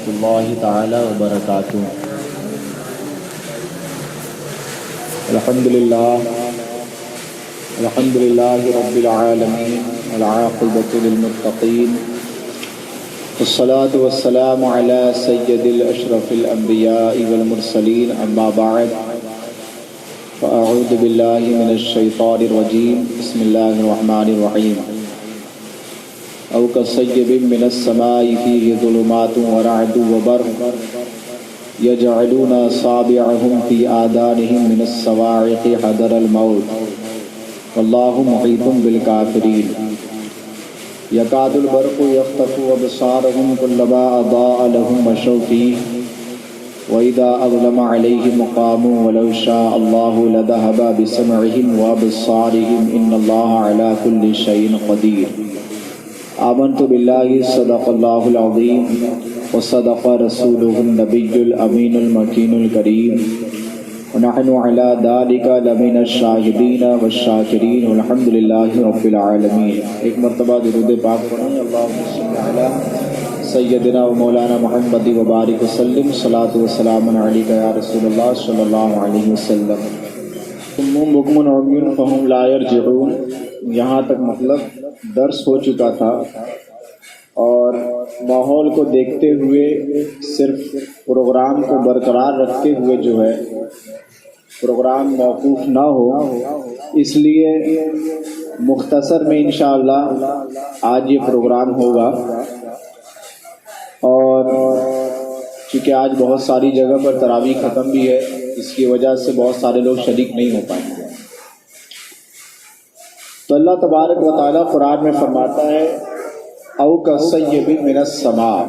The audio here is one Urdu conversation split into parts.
اللہ تعالی وبرکاتہ۔ الحمدللہ رب العالمین والعاقبۃ للمتقین والصلاة والسلام علی سید الاشرف الانبیاء والمرسلین، اما بعد فاعوذ باللہ من الشیطان الرجیم، بسم اللہ الرحمن الرحیم۔ او کصیب من السماء فیہ ظلمات ورعد وبرق یجعلون اصابعهم فی آذانهم من الصواعق حذر الموت واللہ محیط بالکافرین۔ یکاد البرق یخطف ابصارهم کلما اضاء لهم مشوا فیہ وَإِذَا أَظْلَمَ عَلَيْهِمْ قَامُوا وَلَوْ شَاءَ اللَّهُ لَذَهَبَ بِسَمْعِهِمْ وَأَبْصَارِهِمْ إِنَّ اللَّهَ عَلَى كُلِّ شَيْءٍ قَدِيرٌ۔ آمنت باللہ صدق اللہ العظیم وصدق رسولہ النبی الامین المکین الکریم ونحن علی ذلک لمن الشاہدین والشاکرین والحمد للہ رب العالمین۔ ایک مرتبہ درود پاک پڑھیں، اللہم صل علی سیدنا و مولانا محمد وبارک وسلم، صلاۃ و سلام علیک یا رسول اللہ صلی اللہ علیہ وسلم۔ صم بکم عمی فہم لا یرجعون، یہاں تک مطلب درس ہو چکا تھا، اور ماحول کو دیکھتے ہوئے صرف پروگرام کو برقرار رکھتے ہوئے جو ہے پروگرام موقوف نہ ہو، اس لیے مختصر میں انشاءاللہ آج یہ پروگرام ہوگا۔ اور چونکہ آج بہت ساری جگہ پر تراویح ختم بھی ہے، اس کی وجہ سے بہت سارے لوگ شریک نہیں ہو پائیں گے۔ تو اللہ تبارک و تعالیٰ قرآن میں فرماتا ہے او کصیب من السماء۔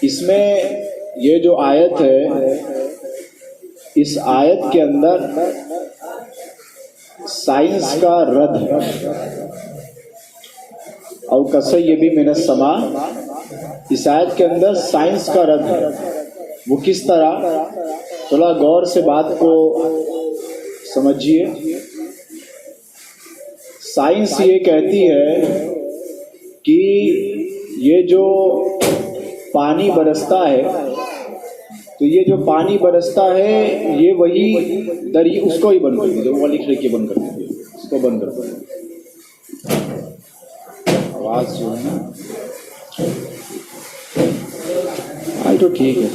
اس میں یہ جو آیت ہے، اس آیت کے اندر سائنس کا رد ہے۔ او کصیب من السماء، اس آیت کے اندر سائنس کا رد ہے۔ وہ کس طرح؟ تھوڑا غور سے بات کو سمجھیے۔ سائنس یہ کہتی ہے کہ یہ جو پانی برستا ہے، تو یہ جو پانی برستا ہے یہ وہی دریا، اس کو ہی بند کر دیجیے، وہ والی کھڑکی بند کر دیجیے، اس کو بند کر دیجیے، آواز جو ہے نا آئی تو ٹھیک ہے۔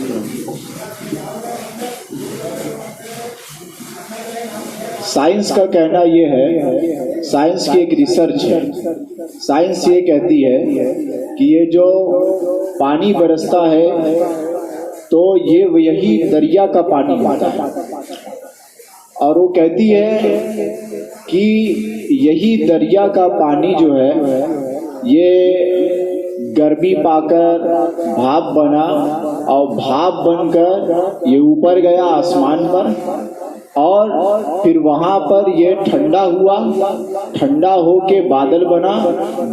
سائنس کا کہنا یہ ہے، سائنس کی ایک ریسرچ ہے، سائنس یہ کہتی ہے کہ یہ جو پانی برستا ہے تو یہ یہی دریا کا پانی ہوتا ہے، اور وہ کہتی ہے کہ یہی دریا کا پانی جو ہے یہ گرمی پا کر بھاپ بنا، اور بھاپ بن کر یہ اوپر گیا آسمان پر، اور پھر وہاں پر یہ ٹھنڈا ہوا، ٹھنڈا ہو کے بادل بنا،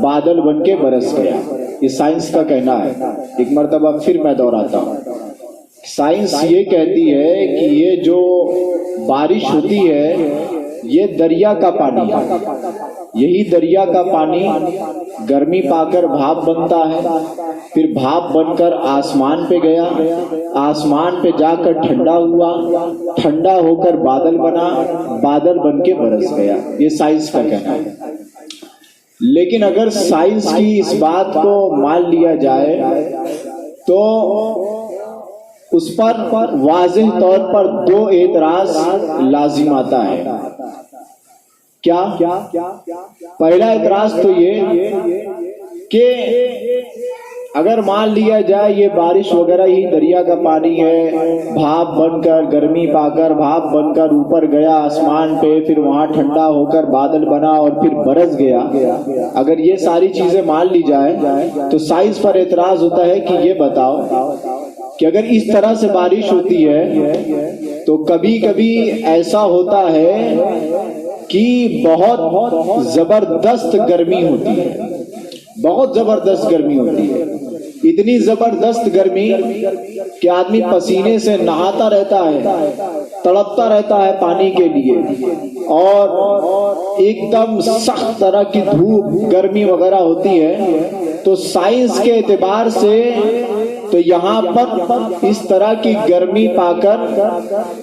بادل بن کے برس گیا۔ یہ سائنس کا کہنا ہے۔ ایک مرتبہ پھر میں دہراتا ہوں، سائنس یہ کہتی ہے کہ یہ جو بارش ہوتی ہے یہ دریا کا پانی ہے، یہی دریا کا پانی گرمی پا کر بھاپ بنتا ہے، پھر بھاپ بن کر آسمان پہ گیا، آسمان پہ جا کر ٹھنڈا ہوا، ٹھنڈا ہو کر بادل بنا، بادل بن کے برس گیا۔ یہ سائنس کا کہنا ہے۔ لیکن اگر سائنس کی اس بات کو مان لیا جائے تو اس پر واضح طور پر دو اعتراض لازم آتا ہے۔ کیا؟ پہلا اعتراض تو یہ کہ اگر مان لیا جائے یہ بارش وغیرہ ہی دریا کا پانی ہے، بھاپ بن کر گرمی پا کر بھاپ بن کر اوپر گیا آسمان پہ، پھر وہاں ٹھنڈا ہو کر بادل بنا اور پھر برس گیا، اگر یہ ساری چیزیں مان لی جائے تو سائنس پر اعتراض ہوتا ہے کہ یہ بتاؤ کہ اگر اس طرح سے بارش ہوتی ہے تو کبھی کبھی ایسا ہوتا ہے کہ بہت زبردست گرمی ہوتی ہے، بہت زبردست گرمی ہوتی ہے، اتنی زبردست گرمی کہ آدمی پسینے سے نہاتا رہتا ہے، تڑپتا رہتا ہے پانی کے لیے، اور ایک دم سخت طرح کی دھوپ گرمی وغیرہ ہوتی ہے تو سائنس کے اعتبار سے تو یہاں پر اس طرح کی گرمی پا کر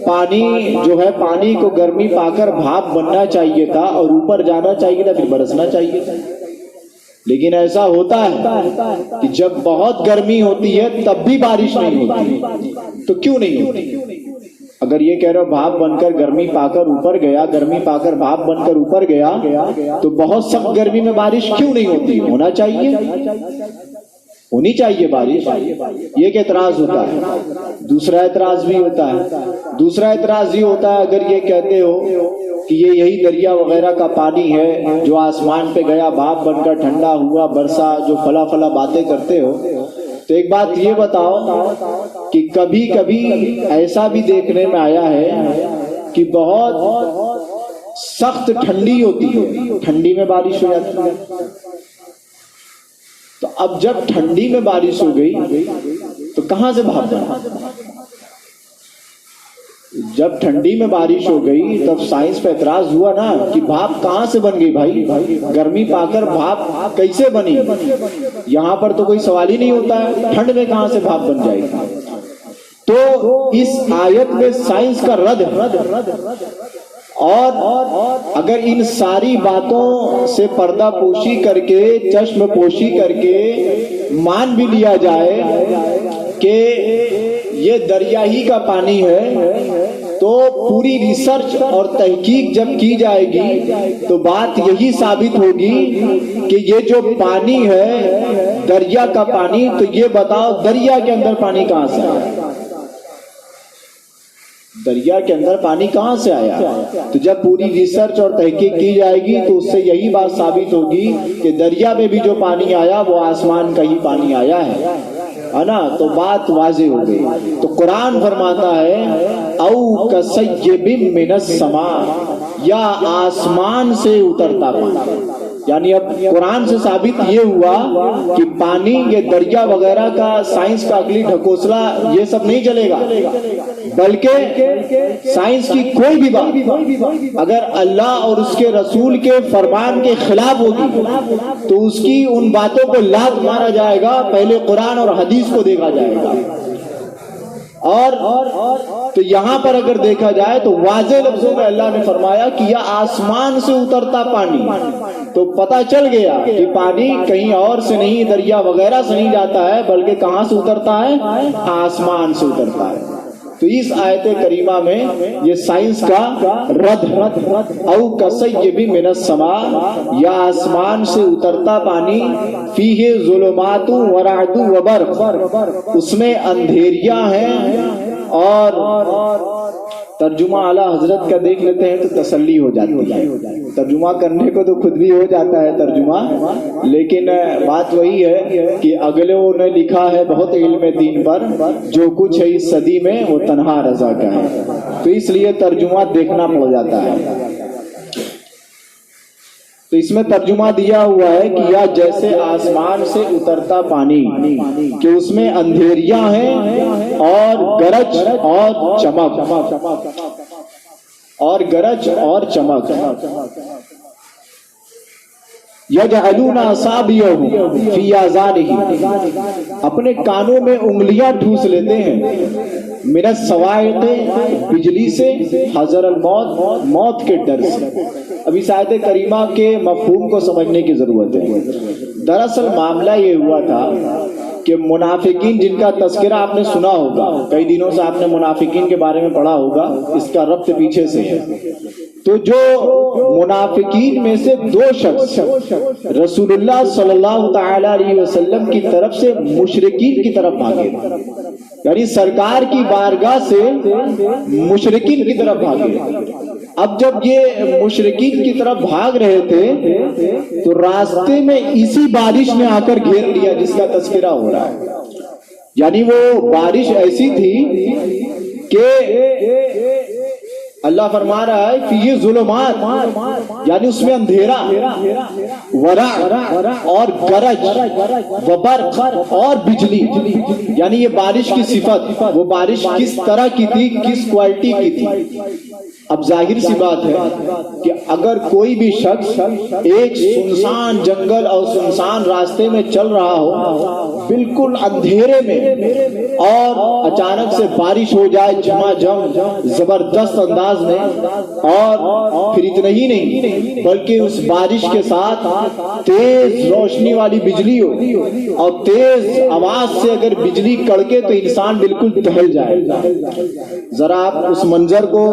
پانی جو ہے، پانی کو گرمی پا کر بھاپ بننا چاہیے تھا اور اوپر جانا چاہیے تھا، پھر برسنا چاہیے تھا. لیکن ایسا ہوتا ہے کہ جب بہت گرمی ہوتی ہے تب بھی بارش نہیں ہوتی. تو کیوں نہیں ہوتی؟ اگر یہ کہہ رہے ہو بھاپ بن کر گرمی پا کر اوپر گیا، گرمی پا کر بھاپ بن کر اوپر گیا، تو بہت سخت گرمی میں بارش کیوں نہیں ہوتی؟ ہونا چاہیے، ہونی چاہیے بارش. یہ ایک اعتراض ہوتا ہے. دوسرا اعتراض بھی ہوتا ہے. دوسرا اعتراض یہ ہوتا ہے اگر یہ کہتے ہو کہ یہ یہی دریا وغیرہ کا پانی ہے جو آسمان پہ گیا، بھاپ بن کر ٹھنڈا ہوا، برسا، جو فلا فلا باتیں کرتے ہو، تو ایک بات یہ بتاؤ کہ کبھی کبھی ایسا بھی دیکھنے میں آیا ہے کہ بہت سخت ٹھنڈی ہوتی ہے، ٹھنڈی میں بارش ہو جاتی ہے. تو اب جب ٹھنڈی میں بارش ہو گئی تو کہاں سے بھاپ بنا؟ جب ٹھنڈی میں بارش ہو گئی تب سائنس پہ اعتراض ہوا نا کہ بھاپ کہاں سے بن گئی بھائی، گرمی پا کر بھاپ کیسے بنی؟ یہاں پر تو کوئی سوال ہی نہیں ہوتا ہے، ٹھنڈ میں کہاں سے بھاپ بن جائے گی؟ تو اس آیت میں سائنس کا رد اور اگر ان ساری باتوں سے پردہ پوشی کر کے، چشم پوشی کر کے مان بھی لیا جائے کہ یہ دریا ہی کا پانی ہے، تو پوری ریسرچ اور تحقیق جب کی جائے گی تو بات یہی ثابت ہوگی کہ یہ جو پانی ہے دریا کا پانی، تو یہ بتاؤ دریا کے اندر پانی کہاں سے آیا؟ دریا کے اندر پانی کہاں سے آیا؟ تو جب پوری ریسرچ اور تحقیق کی جائے گی تو اس سے یہی بات ثابت ہوگی کہ دریا میں بھی جو پانی آیا وہ آسمان کا ہی پانی آیا ہے نا. تو بات واضح ہو گئی. تو قرآن فرماتا ہے او کصیب من السماء، یا آسمان سے اترتا پانی. یعنی اب قرآن سے ثابت یہ ہوا کہ پانی، یہ دریا وغیرہ کا سائنس کا عقلی ڈھکوسلا یہ سب نہیں چلے گا، بلکہ سائنس کی کوئی بھی بات اگر اللہ اور اس کے رسول کے فرمان کے خلاف ہوگی تو اس کی ان باتوں کو لات مارا جائے گا. پہلے قرآن اور حدیث کو دیکھا جائے گا. اور تو یہاں پر اگر دیکھا جائے تو واضح لفظوں میں اللہ نے فرمایا کہ یہ آسمان سے اترتا پانی، تو پتہ چل گیا کہ پانی کہیں اور سے نہیں، دریا وغیرہ سے نہیں جاتا ہے، بلکہ کہاں سے اترتا ہے؟ آسمان سے اترتا ہے. تو اس آیت کریمہ میں یہ سائنس کا رد او کصیب من السماء، یا آسمان سے اترتا پانی، فیہ ظلمات ورعد وبرق، اس میں اندھیریاں ہیں. اور ترجمہ اعلیٰ حضرت کا دیکھ لیتے ہیں تو تسلی ہو جاتی ہے. ترجمہ کرنے کو تو خود بھی ہو جاتا ہے ترجمہ، لیکن بات وہی ہے کہ اگلوں نے لکھا ہے بہت علم دین پر، جو کچھ ہے اس صدی میں وہ تنہا رضا کا ہے، تو اس لیے ترجمہ دیکھنا پڑ جاتا ہے. تو اس میں ترجمہ دیا ہوا ہے کہ یا جیسے آسمان سے اترتا پانی کہ اس میں اندھیریاں ہیں اور گرج اور چمک، اور گرج اور چمک. یجعلون اصابعهم فی آذانہم، اپنے کانوں میں انگلیاں ٹھوس لیتے ہیں، من الصواعق، بجلی سے، حذر الموت، موت کے ڈر سے. اب اس آیت کریمہ کے مفہوم کو سمجھنے کی ضرورت ہے. دراصل معاملہ یہ ہوا تھا کہ منافقین جن کا تذکرہ آپ نے سنا ہوگا، کئی دنوں سے آپ نے منافقین کے بارے میں پڑھا ہوگا، اس کا ربط پیچھے سے ہے. تو جو منافقین میں سے دو شخص رسول اللہ صلی اللہ تعالی علیہ وسلم کی طرف سے مشرکین کی طرف بھاگے، یعنی سرکار کی بارگاہ سے مشرکین کی طرف بھاگے. اب جب یہ مشرکین کی طرف بھاگ رہے تھے تو راستے میں اسی بارش نے آ کر گھیر لیا جس کا تذکرہ ہو رہا ہے. یعنی وہ بارش ایسی تھی کہ اللہ فرما رہا ہے کہ یہ ظلمات، یعنی اس میں اندھیرا، ورع اور گرج، وبرق اور بجلی، یعنی یہ بارش کی صفت، وہ بارش کس طرح کی تھی، کس کوالٹی کی تھی. اب ظاہر سی بات ہے کہ اگر کوئی بھی شخص ایک سنسان جنگل اور سنسان راستے میں چل رہا ہو بالکل اندھیرے میں اور اچانک سے بارش ہو جائے جھما جھم زبردست انداز میں اور پھر اتنا ہی نہیں بلکہ اس بارش کے ساتھ تیز روشنی والی بجلی ہو اور تیز آواز سے اگر بجلی کڑکے تو انسان بالکل دہل جائے. ذرا آپ اس منظر کو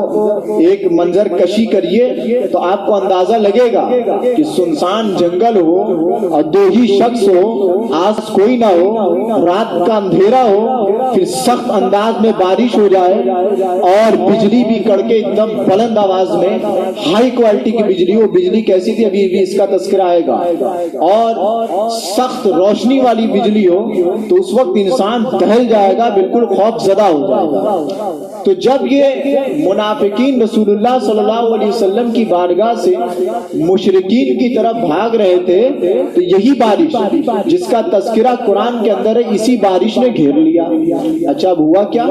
ایک منظر کشی کریے تو آپ کو اندازہ لگے گا کہ سنسان جنگل ہو اور دو ہی شخص ہو, آس کوئی نہ ہو, رات کا اندھیرا ہو, پھر سخت انداز میں بارش ہو جائے اور بجلی بھی کڑکے ایک دم بلند آواز میں, ہائی کوالٹی کی بجلی ہو. بجلی کیسی تھی ابھی بھی اس کا تذکرہ آئے گا, اور سخت روشنی والی بجلی ہو تو اس وقت انسان دہل جائے گا, بالکل خوف زدہ ہو جائے گا. تو جب یہ منافقین رسول اللہ صلی اللہ علیہ وسلم کی بارگاہ سے مشرکین کی طرف بھاگ رہے تھے تو یہی بارش جس کا تذکرہ قرآن کے اندر ہے, اسی بارش نے گھیر لیا. اچھا اب ہوا کیا؟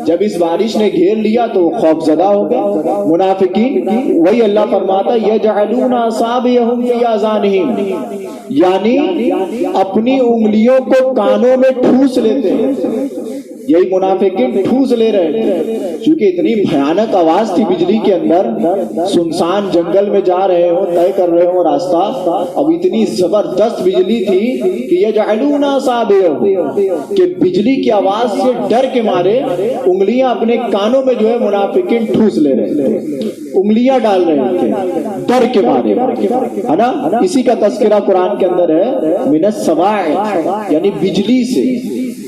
جب اس بارش نے گھیر لیا تو خوف زدہ ہو گئے منافقین. وہی اللہ فرماتا یجعلون اصابعهم فی آذانہم, یعنی اپنی انگلیوں کو کانوں میں ٹھوس لیتے ہیں. یہی منافقین ٹھوس لے رہے تھے کیونکہ اتنی بھیانک آواز تھی بجلی کے اندر. سنسان جنگل میں جا رہے ہوں, طے کر رہے ہوں راستہ, اب اتنی زبردست بجلی تھی کہ یجعلون اصابعهم, کہ بجلی کی آواز سے ڈر کے مارے انگلیاں اپنے کانوں میں جو ہے منافقین ٹھوس لے رہے تھے, انگلیاں ڈال رہے تھے ڈر کے مارے, ہے نا. اسی کا تذکرہ قرآن کے اندر ہے من الصواعق, یعنی بجلی سے,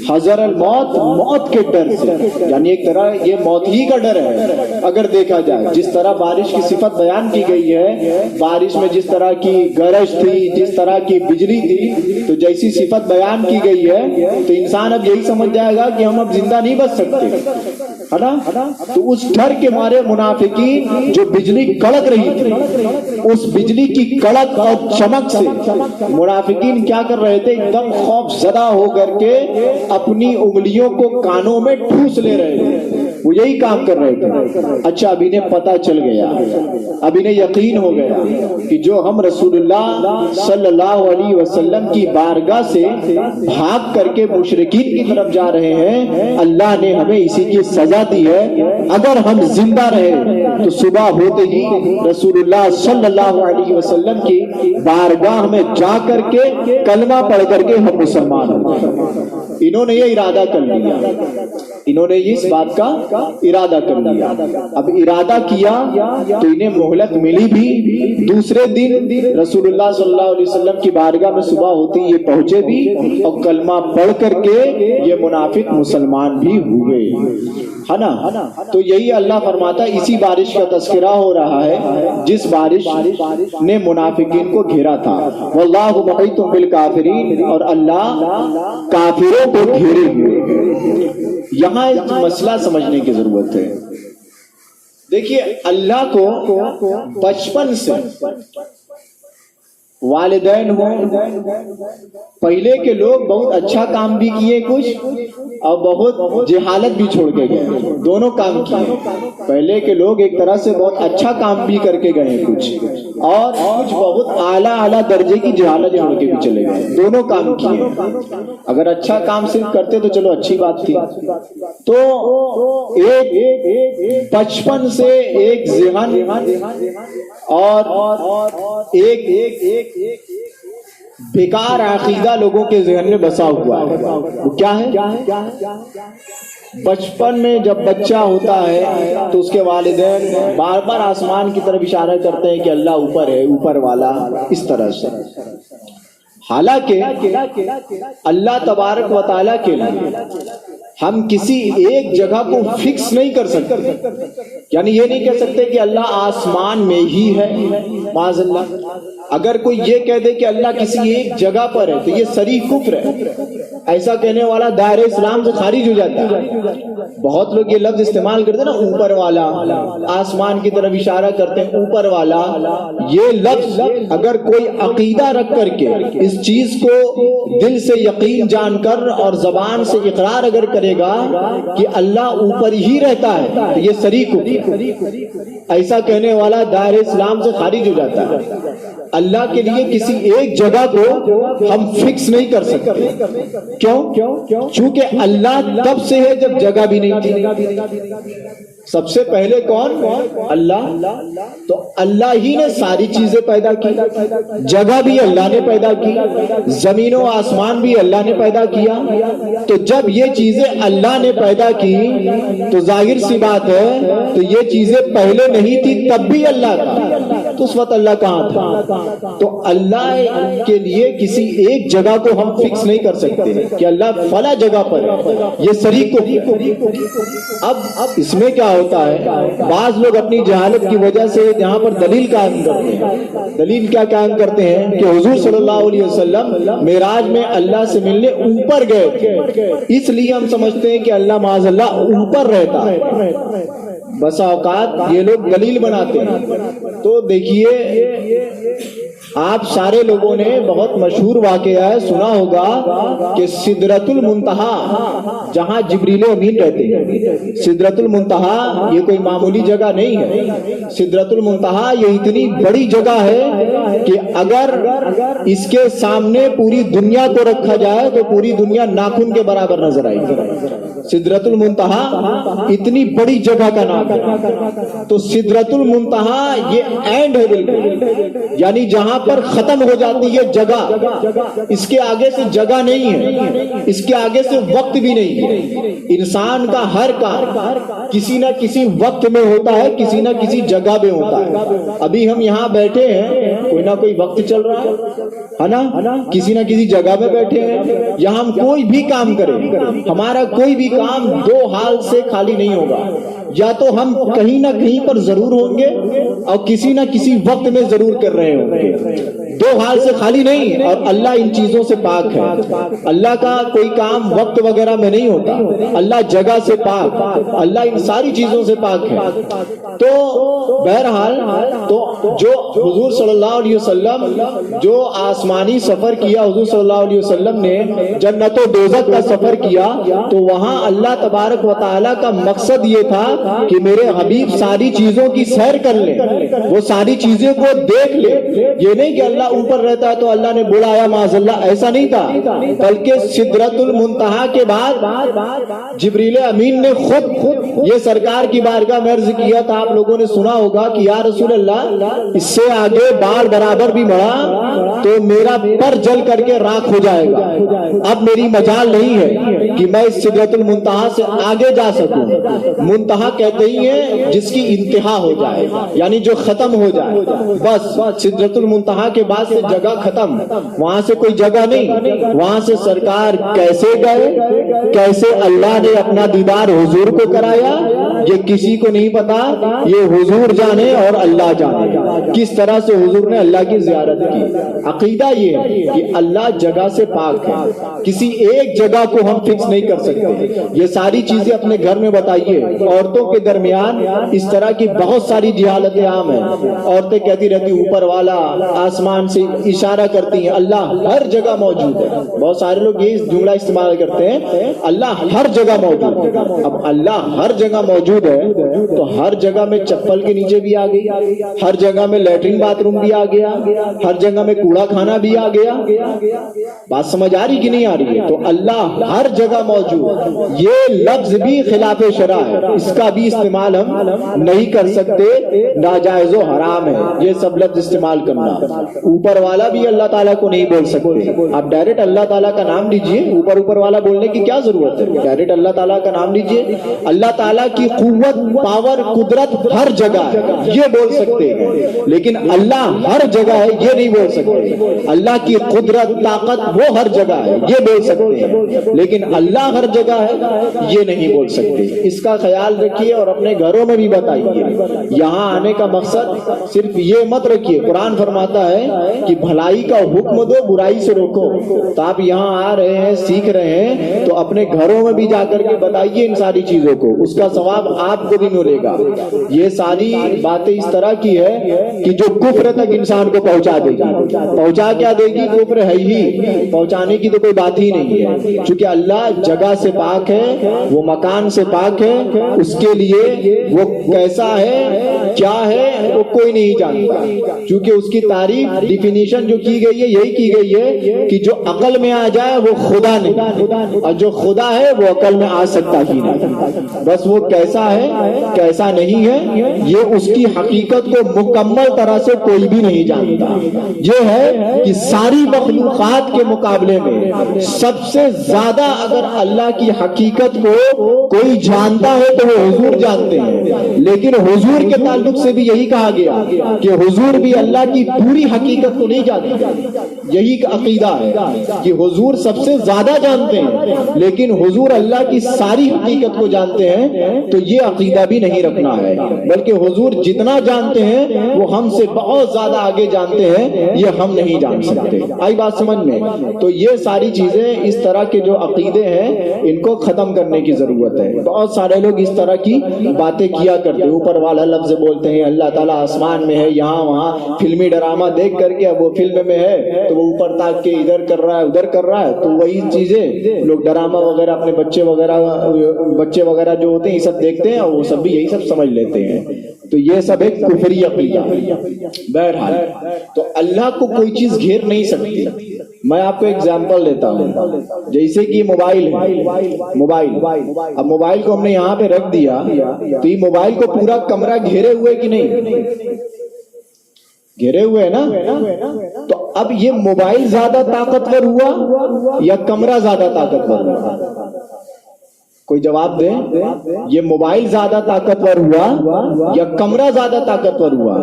حذر الموت, موت کے ڈر سے, یعنی ایک طرح یہ موت ہی کا ڈر ہے اگر دیکھا جائے. جس طرح بارش کی صفت بیان کی گئی ہے, بارش میں جس طرح کی گرج تھی, جس طرح کی بجلی تھی, تو جیسی صفت بیان کی گئی ہے تو انسان اب یہی سمجھ جائے گا کہ ہم اب زندہ نہیں بچ سکتے, ہے نا. تو اس ڈر کے مارے منافقین جو بجلی کڑک رہی تھی, اس بجلی کی کڑک اور چمک سے منافقین کیا کر رہے تھے, ایک دم خوف زدہ ہو کر کے اپنی انگلیوں کو کانوں میں ٹھوس لے رہے تھے. وہ یہی کام کر رہے تھے. اچھا اب انہیں پتا چل گیا, اب انہیں یقین ہو گیا کہ جو ہم رسول اللہ صلی اللہ علیہ وسلم کی بارگاہ سے بھاگ کر کے مشرکین کی طرف جا رہے ہیں, اللہ نے ہمیں اسی کی سزا دی ہے. اگر ہم زندہ رہے تو صبح ہوتے ہی رسول اللہ صلی اللہ علیہ وسلم کی بارگاہ میں جا کر کے کلمہ پڑھ کر کے ہم مسلمان ہوں. انہوں نے یہ ارادہ کر لیا, انہوں نے اس بات کا ارادہ کر لیا. اب ارادہ کیا تو انہیں مہلت ملی بھی. دوسرے دن رسول اللہ صلی اللہ علیہ وسلم کی بارگاہ میں صبح ہوتی یہ پہنچے بھی اور کلمہ پڑھ کر کے یہ منافق مسلمان بھی ہوئے, ہے نا. تو یہی اللہ فرماتا ہے اسی بارش کا تذکرہ ہو رہا ہے جس بارش نے منافقین کو گھیرا تھا. واللہ محیط بالکافرین, اور اللہ کافروں کو گھیرے ہوئے. یہاں ایک مسئلہ سمجھنے کی ضرورت ہے. دیکھیے اللہ کو بچپن سے والدین ہوں, پہلے کے لوگ بہت اچھا کام بھی کیے کچھ اور بہت جہالت بھی چھوڑ کے گئے, دونوں کام کیے. پہلے کے لوگ ایک طرح سے بہت اچھا کام بھی کر کے گئے کچھ, اور کچھ بہت اعلیٰ درجے کی جہالت چھوڑ کے بھی چلے گئے, دونوں کام کیے. اگر اچھا کام صرف کرتے تو چلو اچھی بات تھی. تو ایک بچپن سے ایک ذہن اور ایک بیکار عقیدہ لوگوں کے ذہن میں بسا ہوا ہے. وہ کیا ہے؟ بچپن میں جب بچہ ہوتا ہے تو اس کے والدین بار بار آسمان کی طرف اشارہ کرتے ہیں کہ اللہ اوپر ہے, اوپر والا, اس طرح سے. حالانکہ اللہ تبارک و تعالیٰ کے لیے ہم کسی ایک جگہ کو فکس نہیں کر سکتے. یعنی یہ نہیں کہہ سکتے کہ اللہ آسمان میں ہی ہے, معاذ اللہ. اگر کوئی یہ کہہ دے کہ اللہ کسی ایک جگہ پر ہے تو یہ صریح کفر ہے. ایسا کہنے والا دائرہ اسلام سے خارج ہو جاتا ہے۔ بہت لوگ یہ لفظ استعمال کرتے ہیں نا، اوپر والا، آسمان کی طرف اشارہ کرتے ہیں اوپر والا۔ یہ لفظ اگر کوئی عقیدہ رکھ کر کے اس چیز کو دل سے یقین جان کر اور زبان سے اقرار اگر کرے گا کہ اللہ اوپر ہی رہتا ہے تو یہ شریک ہو، ایسا کہنے والا دائرہ اسلام سے خارج ہو جاتا ہے۔ اللہ کے لیے کسی ایک جگہ کو ہم فکس نہیں کر سکتے۔ کیوں؟ چونکہ اللہ تب سے ہے جب جگہ بھی نہیں تھی۔ سب سے پہلے کون؟ اللہ۔ تو اللہ ہی نے ساری چیزیں پیدا کی، جگہ بھی اللہ نے پیدا کی، زمین و آسمان بھی اللہ نے پیدا کیا۔ تو جب یہ چیزیں اللہ نے پیدا کی تو ظاہر سی بات ہے تو یہ چیزیں پہلے نہیں تھی تب بھی اللہ تھا، تو اس وقت اللہ کہاں تھا؟ تو اللہ کے لیے کسی ایک جگہ کو ہم فکس نہیں کر سکتے کہ اللہ فلاں جگہ پر یہ شریک کو۔ اب اس میں کیا ہوتا ہے، بعض لوگ اپنی جہالت کی وجہ سے یہاں پر دلیل قائم کرتے ہیں۔ دلیل کیا قائم کرتے ہیں کہ حضور صلی اللہ علیہ وسلم معراج میں اللہ سے ملنے اوپر گئے تھے، اس لیے ہم سمجھتے ہیں کہ اللہ معاذ اللہ اوپر رہتا ہے۔ بسا اوقات یہ لوگ دلیل بناتے ہیں۔ تو دیکھیے، آپ سارے لوگوں نے بہت مشہور واقعہ ہے سنا ہوگا کہ سدرۃ المنتہا جہاں جبریل امین رہتے ہیں، سدرۃ المنتہا یہ کوئی معمولی جگہ نہیں ہے۔ سدرۃ المنتہا یہ اتنی بڑی جگہ ہے کہ اگر اس کے سامنے پوری دنیا کو رکھا جائے تو پوری دنیا ناخن کے برابر نظر آئے گی۔ سدرۃ المنتہا اتنی بڑی جگہ کا نام ہے۔ تو سدرۃ المنتہا یہ اینڈ ہے بالکل، یعنی جہاں پر ختم ہو جاتی ہے جگہ، اس کے آگے سے جگہ نہیں ہے، اس کے آگے سے وقت بھی نہیں ہے۔ انسان کا ہر کام کسی نہ کسی وقت میں ہوتا ہے، کسی نہ کسی جگہ میں ہوتا ہے۔ ابھی ہم یہاں بیٹھے ہیں، کوئی نہ کوئی وقت چل رہا ہے نا، کسی نہ کسی جگہ میں بیٹھے ہیں۔ یہاں ہم کوئی بھی کام کریں، ہمارا کوئی بھی کام دو حال سے خالی نہیں ہوگا، یا تو ہم کہیں نہ کہیں پر ضرور ہوں گے اور کسی نہ کسی وقت میں ضرور کر رہے ہوں گے، دو حال سے خالی نہیں۔ اور اللہ ان چیزوں سے پاک ہے، اللہ کا کوئی کام وقت وغیرہ میں نہیں ہوتا، اللہ جگہ سے پاک، اللہ ان ساری چیزوں سے پاک ہے۔ تو بہرحال تو جو حضور صلی اللہ علیہ وسلم جو آسمانی سفر کیا، حضور صلی اللہ علیہ وسلم نے جنت و دوزخ کا سفر کیا، تو وہاں اللہ تبارک و تعالیٰ کا مقصد یہ تھا کہ میرے حبیب ساری چیزوں کی سیر کر لیں، وہ ساری چیزوں کو دیکھ لیں۔ یہ نہیں کہ اللہ اوپر رہتا ہے تو اللہ نے بلایا معاذ اللہ، ایسا نہیں تھا، بلکہ سدرۃ المنتہا کے بعد جبریل امین نے خود یہ سرکار کی بارگاہ میں عرض کیا تھا۔ آپ لوگوں نے سنا ہوگا کہ یا رسول اللہ، اس سے آگے بال برابر بھی بڑھا تو میرا پر جل کر کے راکھ ہو جائے گا، اب میری مجال نہیں ہے کہ میں اس سدرۃ المنتہا سے آگے جا سکوں۔ منتہا کہتے ہی ہیں جس کی انتہا ہو جائے، یعنی جو ختم ہو جائے، بس سدرۃ المنتہا کے بعد سے جگہ ختم، وہاں سے کوئی جگہ نہیں۔ وہاں سے سرکار کیسے گئے، کیسے اللہ نے اپنا دیدار حضور کو کرایا، یہ کسی کو نہیں پتا، یہ حضور جانے اور اللہ جانے کس طرح سے حضور نے اللہ کی زیارت کی۔ عقیدہ یہ ہے کہ اللہ جگہ سے پاک ہے، کسی ایک جگہ کو ہم فکس نہیں کر سکتے۔ یہ ساری چیزیں اپنے گھر میں بتائیے۔ عورتوں کے درمیان اس طرح کی بہت ساری جہالتیں عام ہیں، عورتیں کہتی رہتی اوپر والا، آسمان سے اشارہ کرتی ہیں، اللہ ہر جگہ موجود ہے۔ بہت سارے لوگ یہ جملہ استعمال کرتے ہیں، اللہ ہر جگہ موجود ہے۔ اب اللہ ہر جگہ موجود ہے تو ہر جگہ میں چپل کے نیچے بھی آ گئی، ہر جگہ میں لیٹرین باتھ روم بھی آ گیا، ہر جگہ میں کوڑا کھانا بھی آ گیا۔ بات سمجھ آ رہی کہ نہیں آ رہی ہے؟ تو اللہ ہر جگہ موجود، یہ لفظ بھی خلاف شرع ہے، اس کا بھی استعمال ہم نہیں کر سکتے، ناجائز و حرام ہے یہ سب لفظ استعمال کرنا۔ اوپر والا بھی اللہ تعالیٰ کو نہیں بول سکتے، آپ ڈائریکٹ اللہ تعالیٰ کا نام لیجئے، اوپر والا بولنے کی کیا ضرورت ہے؟ ڈائریکٹ اللہ تعالیٰ کا نام لیجئے۔ اللہ تعالیٰ کی قوت پاور قدرت ہر جگہ ہے یہ بول سکتے ہیں، لیکن اللہ ہر جگہ ہے یہ نہیں بول سکتے. اللہ کی قدرت طاقت وہ ہر جگہ ہے یہ بول سکتے ہیں، لیکن اللہ ہر جگہ ہے یہ نہیں بول سکتے. اس کا خیال رکھیے اور اپنے گھروں میں بھی بتائیے. یہاں آنے کا مقصد صرف یہ مت رکھیے. قرآن فرماتا ہے کہ بھلائی کا حکم دو، برائی سے روکو. تو آپ یہاں آ رہے ہیں، سیکھ رہے ہیں، تو اپنے گھروں میں بھی جا کر کے بتائیے ان ساری چیزوں کو. اس کا ثواب آپ کو بھی ملے گا. یہ ساری باتیں اس طرح کی ہے کہ جو کفر تک انسان کو پہنچا دے گی. پہنچا کیا دے گی؟ کفر ہے ہی، پہنچانے کی تو کوئی بات ہی نہیں ہے. چونکہ اللہ جگہ سے پاک ہے، وہ مکان سے پاک ہے، اس کے لیے وہ کیسا ہے کیا ہے وہ کوئی نہیں جانتا. چونکہ اس کی تعریف ڈیفینیشن جو کی گئی ہے یہی کی گئی ہے کہ جو عقل میں آ جائے وہ خدا نہیں، اور جو خدا ہے وہ عقل میں آ سکتا ہی نہیں. بس وہ کیسا ہے کیسا نہیں ہے یہ اس کی حقیقت کو مکمل طرح سے کوئی بھی نہیں جانتا. یہ ہے کہ ساری مخلوقات کے مقابلے میں سب سے زیادہ اگر اللہ کی حقیقت کو کوئی جانتا ہے تو وہ حضور جانتے ہیں. لیکن حضور کے تعلق سے بھی یہی کہا گیا کہ حضور بھی اللہ کی پوری حقیقت کو نہیں جانتے. یہی عقیدہ ہے کہ حضور سب سے زیادہ جانتے ہیں لیکن حضور اللہ کی ساری حقیقت کو جانتے ہیں. تو یہ عقیدہ بھی نہیں رکھنا ہے، بلکہ حضور جتنا جانتے ہیں وہ ہم سے بہت زیادہ آگے جانتے ہیں، یہ ہم نہیں جان سکتے. آئی بات سمجھ میں؟ تو یہ ساری چیزیں اس طرح کے جو عقیدے ہیں ان کو ختم کرنے کی ضرورت ہے. بہت سارے لوگ اس طرح کی باتیں کیا کرتے ہیں، اوپر والا لفظ بولتے ہیں، اللہ تعالیٰ آسمان میں ہے، یہاں وہاں فلمی ڈرامہ دیکھ کر کے اب وہ فلم میں ہے تو وہ اوپر تاک کے ادھر کر رہا ہے ادھر کر رہا ہے. تو وہی چیزیں لوگ ڈرامہ وغیرہ اپنے بچے وغیرہ جو ہوتے ہیں یہ سب دیکھتے ہیں اور وہ سب بھی یہی سب سمجھ لیتے ہیں. تو یہ سب ایک کفری عقیدہ. بہرحال تو اللہ کو کوئی چیز گھیر نہیں سکتی. میں آپ کو ایگزامپل دیتا ہوں، جیسے کہ موبائل اب موبائل کو ہم نے یہاں پہ رکھ دیا تو یہ موبائل کو پورا کمرہ گھیرے ہوئے کہ نہیں؟ گھیرے ہوئے نا. تو اب یہ موبائل زیادہ طاقتور ہوا یا کمرہ زیادہ طاقتور ہوا؟ کوئی جواب دے. یہ موبائل زیادہ طاقتور ہوا یا کمرہ زیادہ طاقتور ہوا؟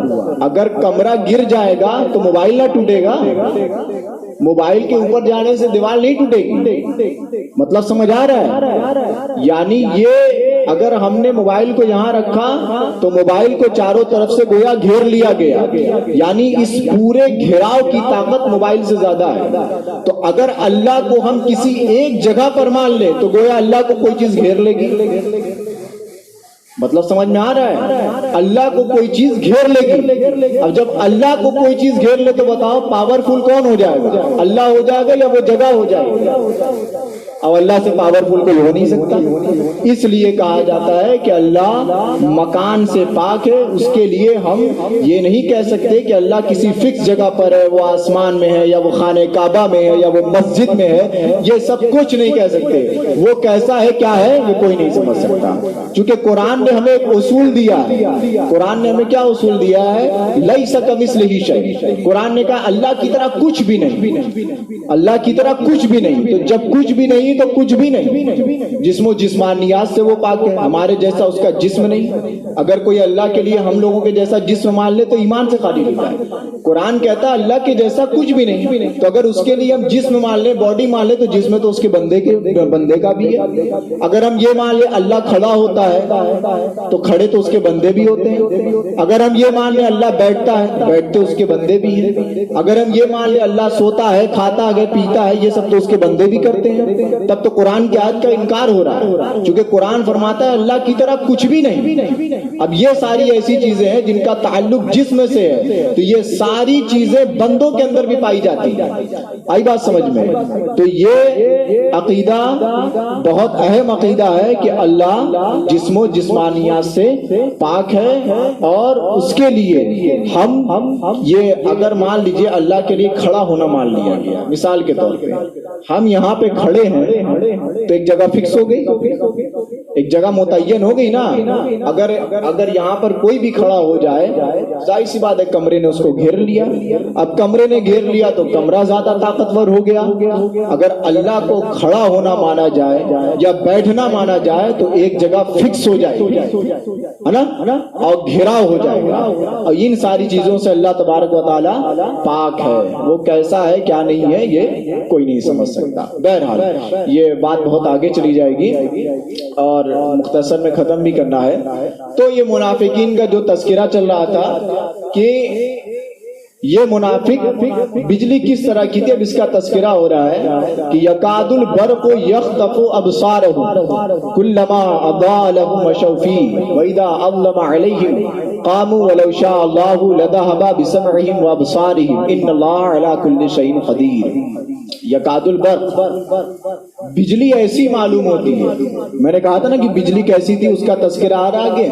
اگر کمرہ گر جائے گا تو موبائل نہ ٹوٹے گا. موبائل کے اوپر جانے سے دیوار نہیں ٹوٹے گی. مطلب سمجھ آ رہا ہے؟ یعنی یہ اگر ہم نے موبائل کو یہاں رکھا تو موبائل کو چاروں طرف سے گویا گھیر لیا گیا، یعنی اس پورے گھیراؤ کی طاقت موبائل سے زیادہ ہے. تو اگر اللہ کو ہم کسی ایک جگہ پر مان لیں تو گویا اللہ کو کوئی چیز گھیر لے گی. مطلب سمجھ میں آ رہا ہے؟ اللہ کو کوئی چیز گھیر لے گی. اب جب اللہ کو کوئی چیز گھیر لے تو بتاؤ پاورفل کون ہو جائے گا؟ اللہ ہو جائے گا یا وہ جگہ ہو جائے گا؟ اب اللہ سے پاورفل کوئی ہو نہیں سکتا. اس لیے کہا جاتا ہے کہ اللہ مکان سے پاک ہے. اس کے لیے ہم یہ نہیں کہہ سکتے کہ اللہ کسی فکس جگہ پر ہے، وہ آسمان میں ہے یا وہ خانہ کعبہ میں ہے یا وہ مسجد میں ہے. یہ سب کچھ نہیں کہہ سکتے. وہ کیسا ہے کیا ہے یہ کوئی نہیں سمجھ سکتا. چونکہ قرآن نے ہمیں ایک اصول دیا ہے. قرآن نے ہمیں کیا اصول دیا ہے؟ لیس کمثلہ شیء. قرآن نے کہا اللہ کی طرح کچھ بھی نہیں. اللہ کی طرح کچھ بھی نہیں. تو جب کچھ بھی نہیں تو کچھ بھی نہیں. جسم و جسمانیات سے وہ پاک ہے. ہمارے جیسا اس کا جسم نہیں. اگر کوئی اللہ کے لیے ہم لوگوں کے جیسا جسم مان لے تو ایمان سے خالی رہتا ہے. قرآن کہتا ہے اللہ کے جیسا کچھ بھی نہیں. تو اگر اس کے لیے ہم جسم مان لیں، باڈی مان لیں، تو جسم تو اس کے بندے کا بھی ہے. اگر ہم یہ مان لیں اللہ کھڑا ہوتا ہے تو کھڑے تو اس کے بندے بھی ہوتے ہیں. اگر ہم یہ مان لیں اللہ بیٹھتا ہے، بیٹھتے اس کے بندے بھی ہیں. اگر ہم یہ مان لیں اللہ سوتا ہے، کھاتا ہے، پیتا ہے، یہ سب تو اس کے بندے بھی کرتے ہیں. تب تو قرآن کی آیت کا انکار ہو رہا ہے، کیونکہ قرآن فرماتا ہے اللہ کی طرح کچھ بھی نہیں. اب یہ ساری ایسی چیزیں ہیں جن کا تعلق جسم سے ہے، تو یہ ساری چیزیں بندوں کے اندر بھی پائی جاتی ہیں. آئی بات سمجھ میں؟ تو یہ عقیدہ بہت اہم عقیدہ ہے کہ اللہ جسم و جسمانیات سے پاک ہے، اور اس کے لیے ہم یہ اگر مان لیجئے اللہ کے لیے کھڑا ہونا مان لیا گیا، مثال کے طور پہ ہم یہاں پہ کھڑے ہیں تو ایک جگہ فکس ہو گئی، ایک جگہ متعین ہو گئی نا. اگر یہاں پر کوئی بھی کھڑا ہو جائے ظاہر سی بات ہے کمرے نے اس کو گھیر لیا. اب کمرے نے گھیر لیا تو کمرہ زیادہ طاقتور ہو گیا. اگر اللہ کو کھڑا ہونا مانا جائے یا بیٹھنا مانا جائے تو ایک جگہ فکس ہو جائے ہے نا, اور گھیراؤ ہو جائے گا. اور ان ساری چیزوں سے اللہ تبارک و تعالی پاک ہے. وہ کیسا ہے کیا نہیں ہے یہ کوئی نہیں سمجھ سکتا. بہرحال یہ بات بہت آگے چلی جائے گی اور مختصر میں ختم بھی کرنا ہے. تو یہ منافقین کا جو تذکرہ چل رہا تھا کہ یہ منافق بجلی کس طرح کی تھی, اب اس کا تذکرہ ہو رہا ہے کہ یکاد البرق یخطف ابصارهم کلما اضاء لهم مشوا فیہ واذا اظلم علیہم قاموا ولو شاء اللہ لذهب بسمعهم وابصارهم ان اللہ علی کل شیء قدیر. یکاد البرق بجلی ایسی معلوم ہوتی ہے. میں نے کہا تھا نا کہ بجلی کیسی تھی, اس کا تذکرہ آ رہا آگے.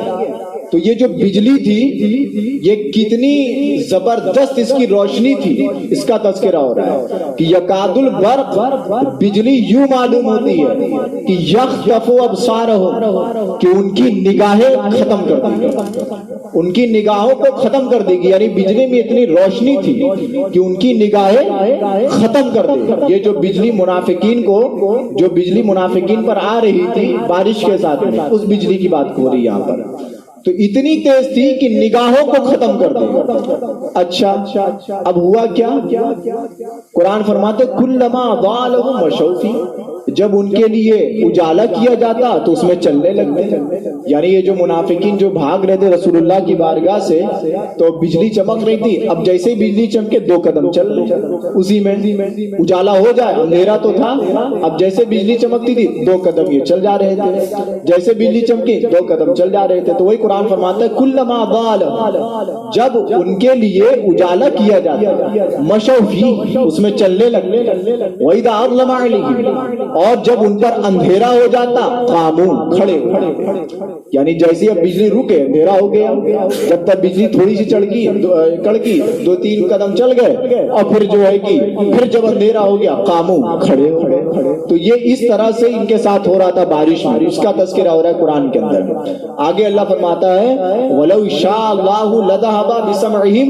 تو یہ جو بجلی تھی یہ کتنی زبردست اس کی روشنی تھی, اس کا تذکرہ ہو رہا ہے کہ یکاد البرق بجلی یوں معلوم ہوتی ہے کہ یخطف ابصارهم کہ ان کی نگاہیں ختم کر دے گی, ان کی نگاہوں کو ختم کر دے گی. یعنی بجلی میں اتنی روشنی تھی کہ ان کی نگاہیں ختم کر دے. یہ جو بجلی منافقین کو, جو بجلی منافقین پر آ رہی تھی بارش کے ساتھ میں, اس بجلی کی بات ہو رہی ہے یہاں پر. تو اتنی تیز تھی کہ نگاہوں کو ختم کر دے. اچھا اب ہوا کیا؟ قرآن فرماتے کلما اضاء لهم مشوا فیہ, جب ان کے لیے اجالا کیا جاتا تو اس میں چلنے لگتے. یعنی یہ جو منافقین جو بھاگ رہے تھے رسول اللہ کی بارگاہ سے, تو بجلی چمک رہی تھی, اب جیسے ہی بجلی چمکے 2 قدم چل رہے, اسی میں اجالا ہو جائے. اندھیرا تو تھا, اب جیسے بجلی چمکتی تھی 2 قدم یہ چل جا رہے تھے, جیسے بجلی چمکی 2 قدم چل جا رہے تھے. تو وہی قرآن فرماتا ہے کلما اضاء, جب ان کے لیے اجالا کیا جاتا مشوا فیہ اس میں چلنے لگتے. وَإِذَا أَظْلَمَ عَلَيْهِمْ اور جب ان پر اندھیرا ہو جاتا قاموا کھڑے. یعنی جیسے اب بجلی رکے اندھیرا ہو گیا, جب تک بجلی تھوڑی سی کڑکی 2-3 قدم چل گئے اور پھر جو ہے کہ پھر جب اندھیرا ہو گیا قاموا کھڑے. تو یہ اس طرح سے ان کے ساتھ ہو رہا تھا بارش میں, اس کا تذکرہ ہو رہا ہے قرآن کے اندر. آگے اللہ فرماتا ہے وَلَوْ شَاءَ اللَّهُ لَذَهَبَ بِسَمْعِهِمْ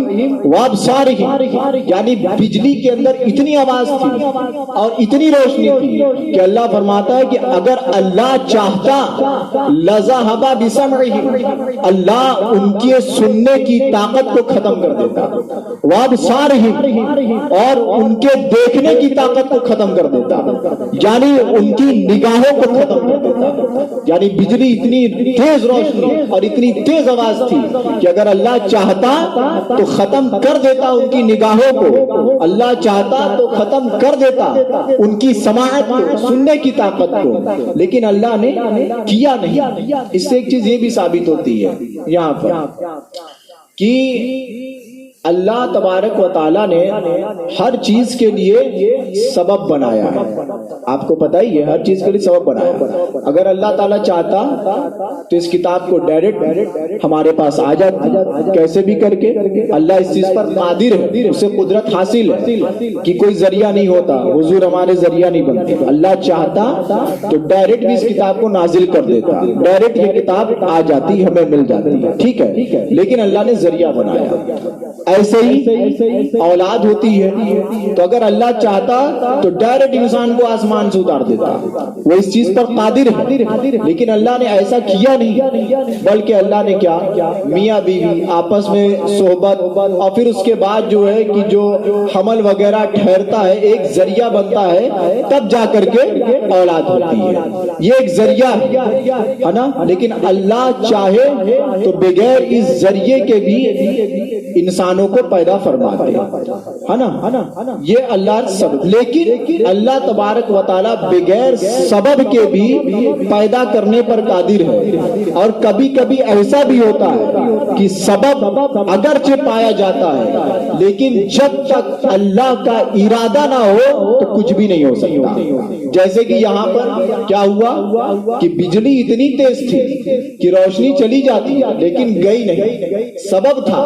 وَأَبْصَارِهِمْ, یعنی بجلی کے اندر اتنی آواز تھی اور اتنی روشنی تھی کہ اللہ فرماتا ہے کہ اگر اللہ چاہتا لَذَهَبَ بِسَمْعِهِمْ, اللہ ان کے سننے کی طاقت کو ختم کر دیتا, وَأَبْصَارِهِمْ اور ان کے دیکھنے کی طاقت کو ختم کر دیتا, یعنی ان کی نگاہوں کو ختم کر دیتا. یعنی بجلی اتنی تیز روشنی اور اتنی تیز آواز تھی کہ اگر اللہ چاہتا تو ختم کر دیتا ان کی نگاہوں کو, اللہ چاہتا تو ختم کر دیتا ان کی سماعت کو, سننے کی طاقت کو, لیکن اللہ نے کیا نہیں. اس سے ایک چیز یہ بھی ثابت ہوتی ہے یہاں پر کہ اللہ تبارک و تعالیٰ نے ہر چیز کے لیے سبب بنایا ہے. آپ کو پتہ ہی ہے ہر چیز کے لیے سبب بنایا ہے. اگر اللہ تعالیٰ چاہتا تو اس کتاب کو ڈائریکٹ ہمارے پاس آ جاتی, کیسے بھی کر کے. اللہ اس چیز پر قادر ہے, اسے قدرت حاصل ہے کہ کوئی ذریعہ نہیں ہوتا, حضور ہمارے ذریعہ نہیں بنتے. اللہ چاہتا تو ڈائریکٹ بھی اس کتاب کو نازل کر دیتا, ڈائریکٹ یہ کتاب آ جاتی, ہمیں مل جاتی. ٹھیک ہے, لیکن اللہ نے ذریعہ بنایا. ایسے ہی اولاد ہوتی ہے, تو اگر اللہ چاہتا تو ڈائریکٹ انسان کو آسمان سے اتار دیتا, وہ اس چیز پر قادر ہے. لیکن اللہ نے ایسا کیا نہیں, بلکہ اللہ نے کیا, میاں بیوی آپس میں صحبت, اور پھر اس کے بعد جو ہے کہ جو حمل وغیرہ ٹھہرتا ہے ایک ذریعہ بنتا ہے, تب جا کر کے اولاد ہوتی ہے. یہ ایک ذریعہ ہے نا. لیکن اللہ چاہے تو بغیر اس ذریعے کے بھی انسانوں کو پیدا فرما دے, ہے نا. یہ اللہ سبب, لیکن اللہ تبارک و تعالی بغیر سبب کے بھی پیدا کرنے پر قادر ہے. اور کبھی کبھی ایسا بھی ہوتا ہے کہ سبب اگرچہ پایا جاتا ہے, لیکن جب تک اللہ کا ارادہ نہ ہو تو کچھ بھی نہیں ہو سکتا. جیسے کہ یہاں پر کیا ہوا کہ بجلی اتنی تیز تھی کہ روشنی چلی جاتی لیکن گئی نہیں, سبب تھا.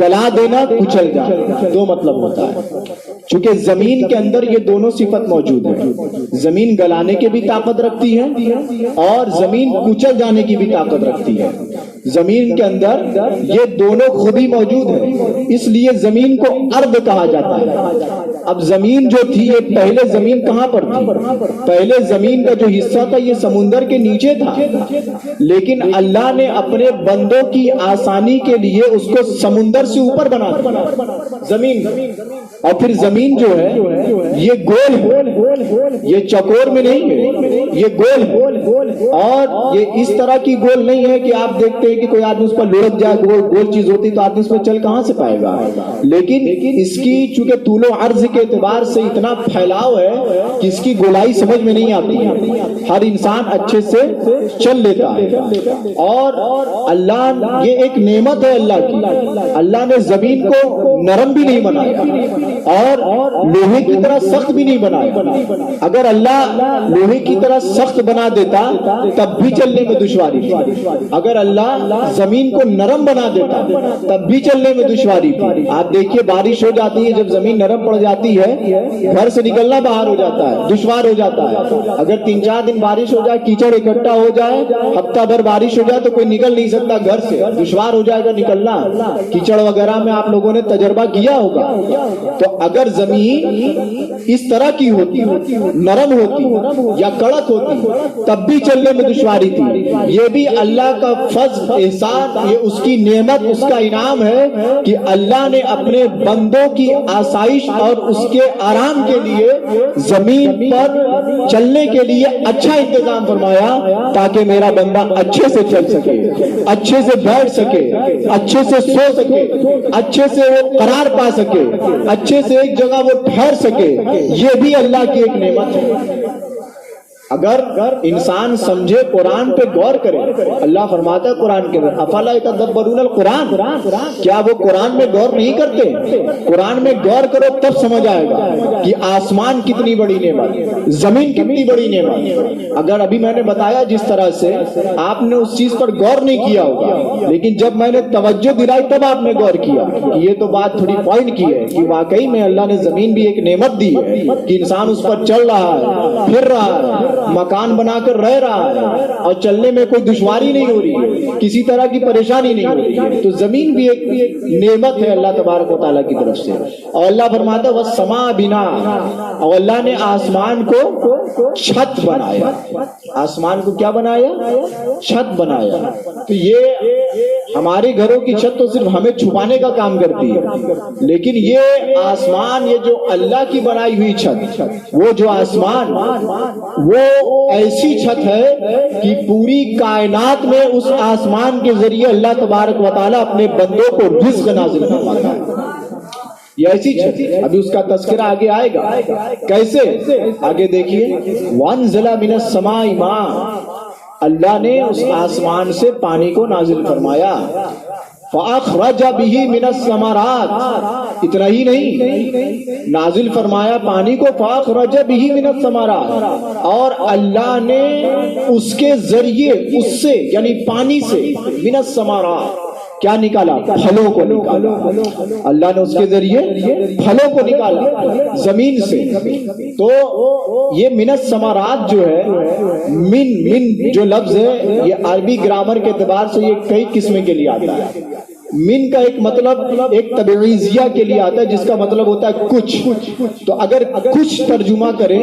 گلا دینا، کچل جانا، دو مطلب ہوتا ہے۔ چونکہ زمین کے اندر یہ دونوں صفت موجود ہے، زمین گلانے کی بھی طاقت رکھتی ہے اور زمین کچل جانے کی بھی طاقت رکھتی ہے۔ زمین کے اندر یہ دونوں خوبی موجود ہے، اس لیے زمین کو ارض کہا جاتا ہے۔ اب زمین جو تھی، یہ پہلے زمین کہاں پر تھی؟ پہلے زمین کا جو حصہ تھا یہ سمندر کے نیچے تھا، لیکن اللہ نے اپنے بندوں کی آسانی کے لیے اس کو سمندر سے اوپر بنا دیا زمین، اور پھر زمین جو ہے یہ گول ہے، یہ چکور میں نہیں ہے، یہ گول ہے، اور یہ اس طرح کی گول نہیں ہے کہ آپ دیکھتے ہیں کہ کوئی آدمی اس پر لڑک جائے، گول چیز ہوتی تو آدمی اس پر چل کہاں سے پائے گا، لیکن اس کی چونکہ طول و عرض کے اعتبار سے اتنا پھیلاؤ ہے کہ اس کی گولائی سمجھ میں نہیں آتی ہے، ہر انسان اچھے سے چل لیتا ہے۔ اور اللہ، یہ ایک نعمت ہے اللہ کی، اللہ نے زمین کو نرم بھی نہیں بنایا اور لوہے کی طرح سخت بھی نہیں بنایا۔ اگر اللہ لوہے کی طرح سخت بنا دیتا تب بھی چلنے میں دشواری تھی، اگر اللہ زمین کو نرم بنا دیتا تب بھی چلنے میں دشواری تھی۔ آپ دیکھیے بارش ہو جاتی ہے، جب زمین نرم پڑ جاتی ہے گھر سے نکلنا باہر ہو جاتا ہے، دشوار ہو جاتا ہے۔ اگر 3-4 دن بارش ہو جائے، کیچڑ اکٹھا ہو جائے، ہفتہ بھر بارش ہو جائے تو کوئی نکل نہیں سکتا گھر سے، دشوار ہو جائے گا نکلنا۔ کیچڑ وغیرہ میں آپ لوگوں نے تجربہ کیا ہوگا۔ تو اگر زمین اس طرح کی ہوتی، نرم ہوتی یا کڑک ہوتی تب بھی چلنے میں دشواری تھی۔ یہ بھی اللہ کا فضل، احسان، یہ اس کی نعمت، اس کا انعام ہے کہ اللہ نے اپنے بندوں کی آسائش اور اس کے آرام کے لیے زمین پر چلنے کے لیے اچھا انتظام فرمایا تاکہ میرا بندہ اچھے سے چل سکے، اچھے سے بیٹھ سکے، اچھے سے سو سکے، اچھے سے وہ قرار پا سکے، اچھے سے ایک جگہ وہ ٹھہر سکے۔ یہ بھی اللہ کی ایک نعمت ہے۔ اگر انسان سمجھے، قرآن پہ غور کرے، اللہ فرماتا ہے قرآن کے اندر افلا یتدبرون القرآن، کیا وہ قرآن میں غور نہیں کرتے؟ قرآن میں غور کرو تب سمجھ آئے گا کہ آسمان کتنی بڑی نعمت، زمین کتنی بڑی نعمت۔ اگر ابھی میں نے بتایا جس طرح سے، آپ نے اس چیز پر غور نہیں کیا ہوگا، لیکن جب میں نے توجہ دلائی تب آپ نے غور کیا کہ یہ تو بات تھوڑی پوائنٹ کی ہے کہ واقعی میں اللہ نے زمین بھی ایک نعمت دی ہے کہ انسان اس پر چل رہا ہے، پھر رہا ہے، مکان بنا کر رہ رہا ہے اور چلنے میں کوئی دشواری نہیں ہو رہی ہے، کسی طرح کی پریشانی نہیں ہو رہی ہے۔ تو زمین بھی ایک نعمت ہے اللہ تبارک و تعالیٰ کی طرف سے۔ اور اللہ فرماتا ہے وَالسَّمَاءَ بِنَاءً، اور اللہ نے آسمان کو چھت بنایا۔ آسمان کو کیا بنایا؟ چھت بنایا۔ تو یہ ہمارے گھروں کی چھت تو صرف ہمیں چھپانے کا کام کرتی ہے، لیکن یہ آسمان، یہ جو اللہ کی بنائی ہوئی چھت، وہ جو آسمان، وہ ایسی چھت ہے کہ پوری کائنات میں اس آسمان کے ذریعے اللہ تبارک و تعالیٰ اپنے بندوں کو رزق نازل فرماتا ہے۔ یہ ایسی چھت، ابھی اس کا تذکرہ آگے آئے گا، کیسے؟ آگے دیکھیے وَأَنزَلَ مِنَ السَّمَاءِ مَاءً، اللہ نے اس آسمان سے پانی کو نازل فرمایا۔ فَأَخْرَجَ بِهِ مِنَ الثَّمَرَاتِ، اتنا ہی نہیں، نازل فرمایا پانی کو، فَأَخْرَجَ بِهِ مِنَ الثَّمَرَاتِ، اور اللہ نے اس کے ذریعے، اس سے یعنی پانی سے، مِنَ الثَّمَرَاتِ کیا نکالا؟ پھلوں کو نکالا۔ اللہ نے اس کے ذریعے پھلوں کو نکالا زمین سے۔ تو یہ من الثمرات جو ہے، من جو لفظ ہے یہ عربی گرامر کے اعتبار سے یہ کئی قسم کے لیے آتا ہے۔ من کا ایک مطلب ایک تبعیضیہ کے لیے آتا ہے جس کا مطلب ہوتا ہے کچھ۔ تو اگر کچھ ترجمہ کریں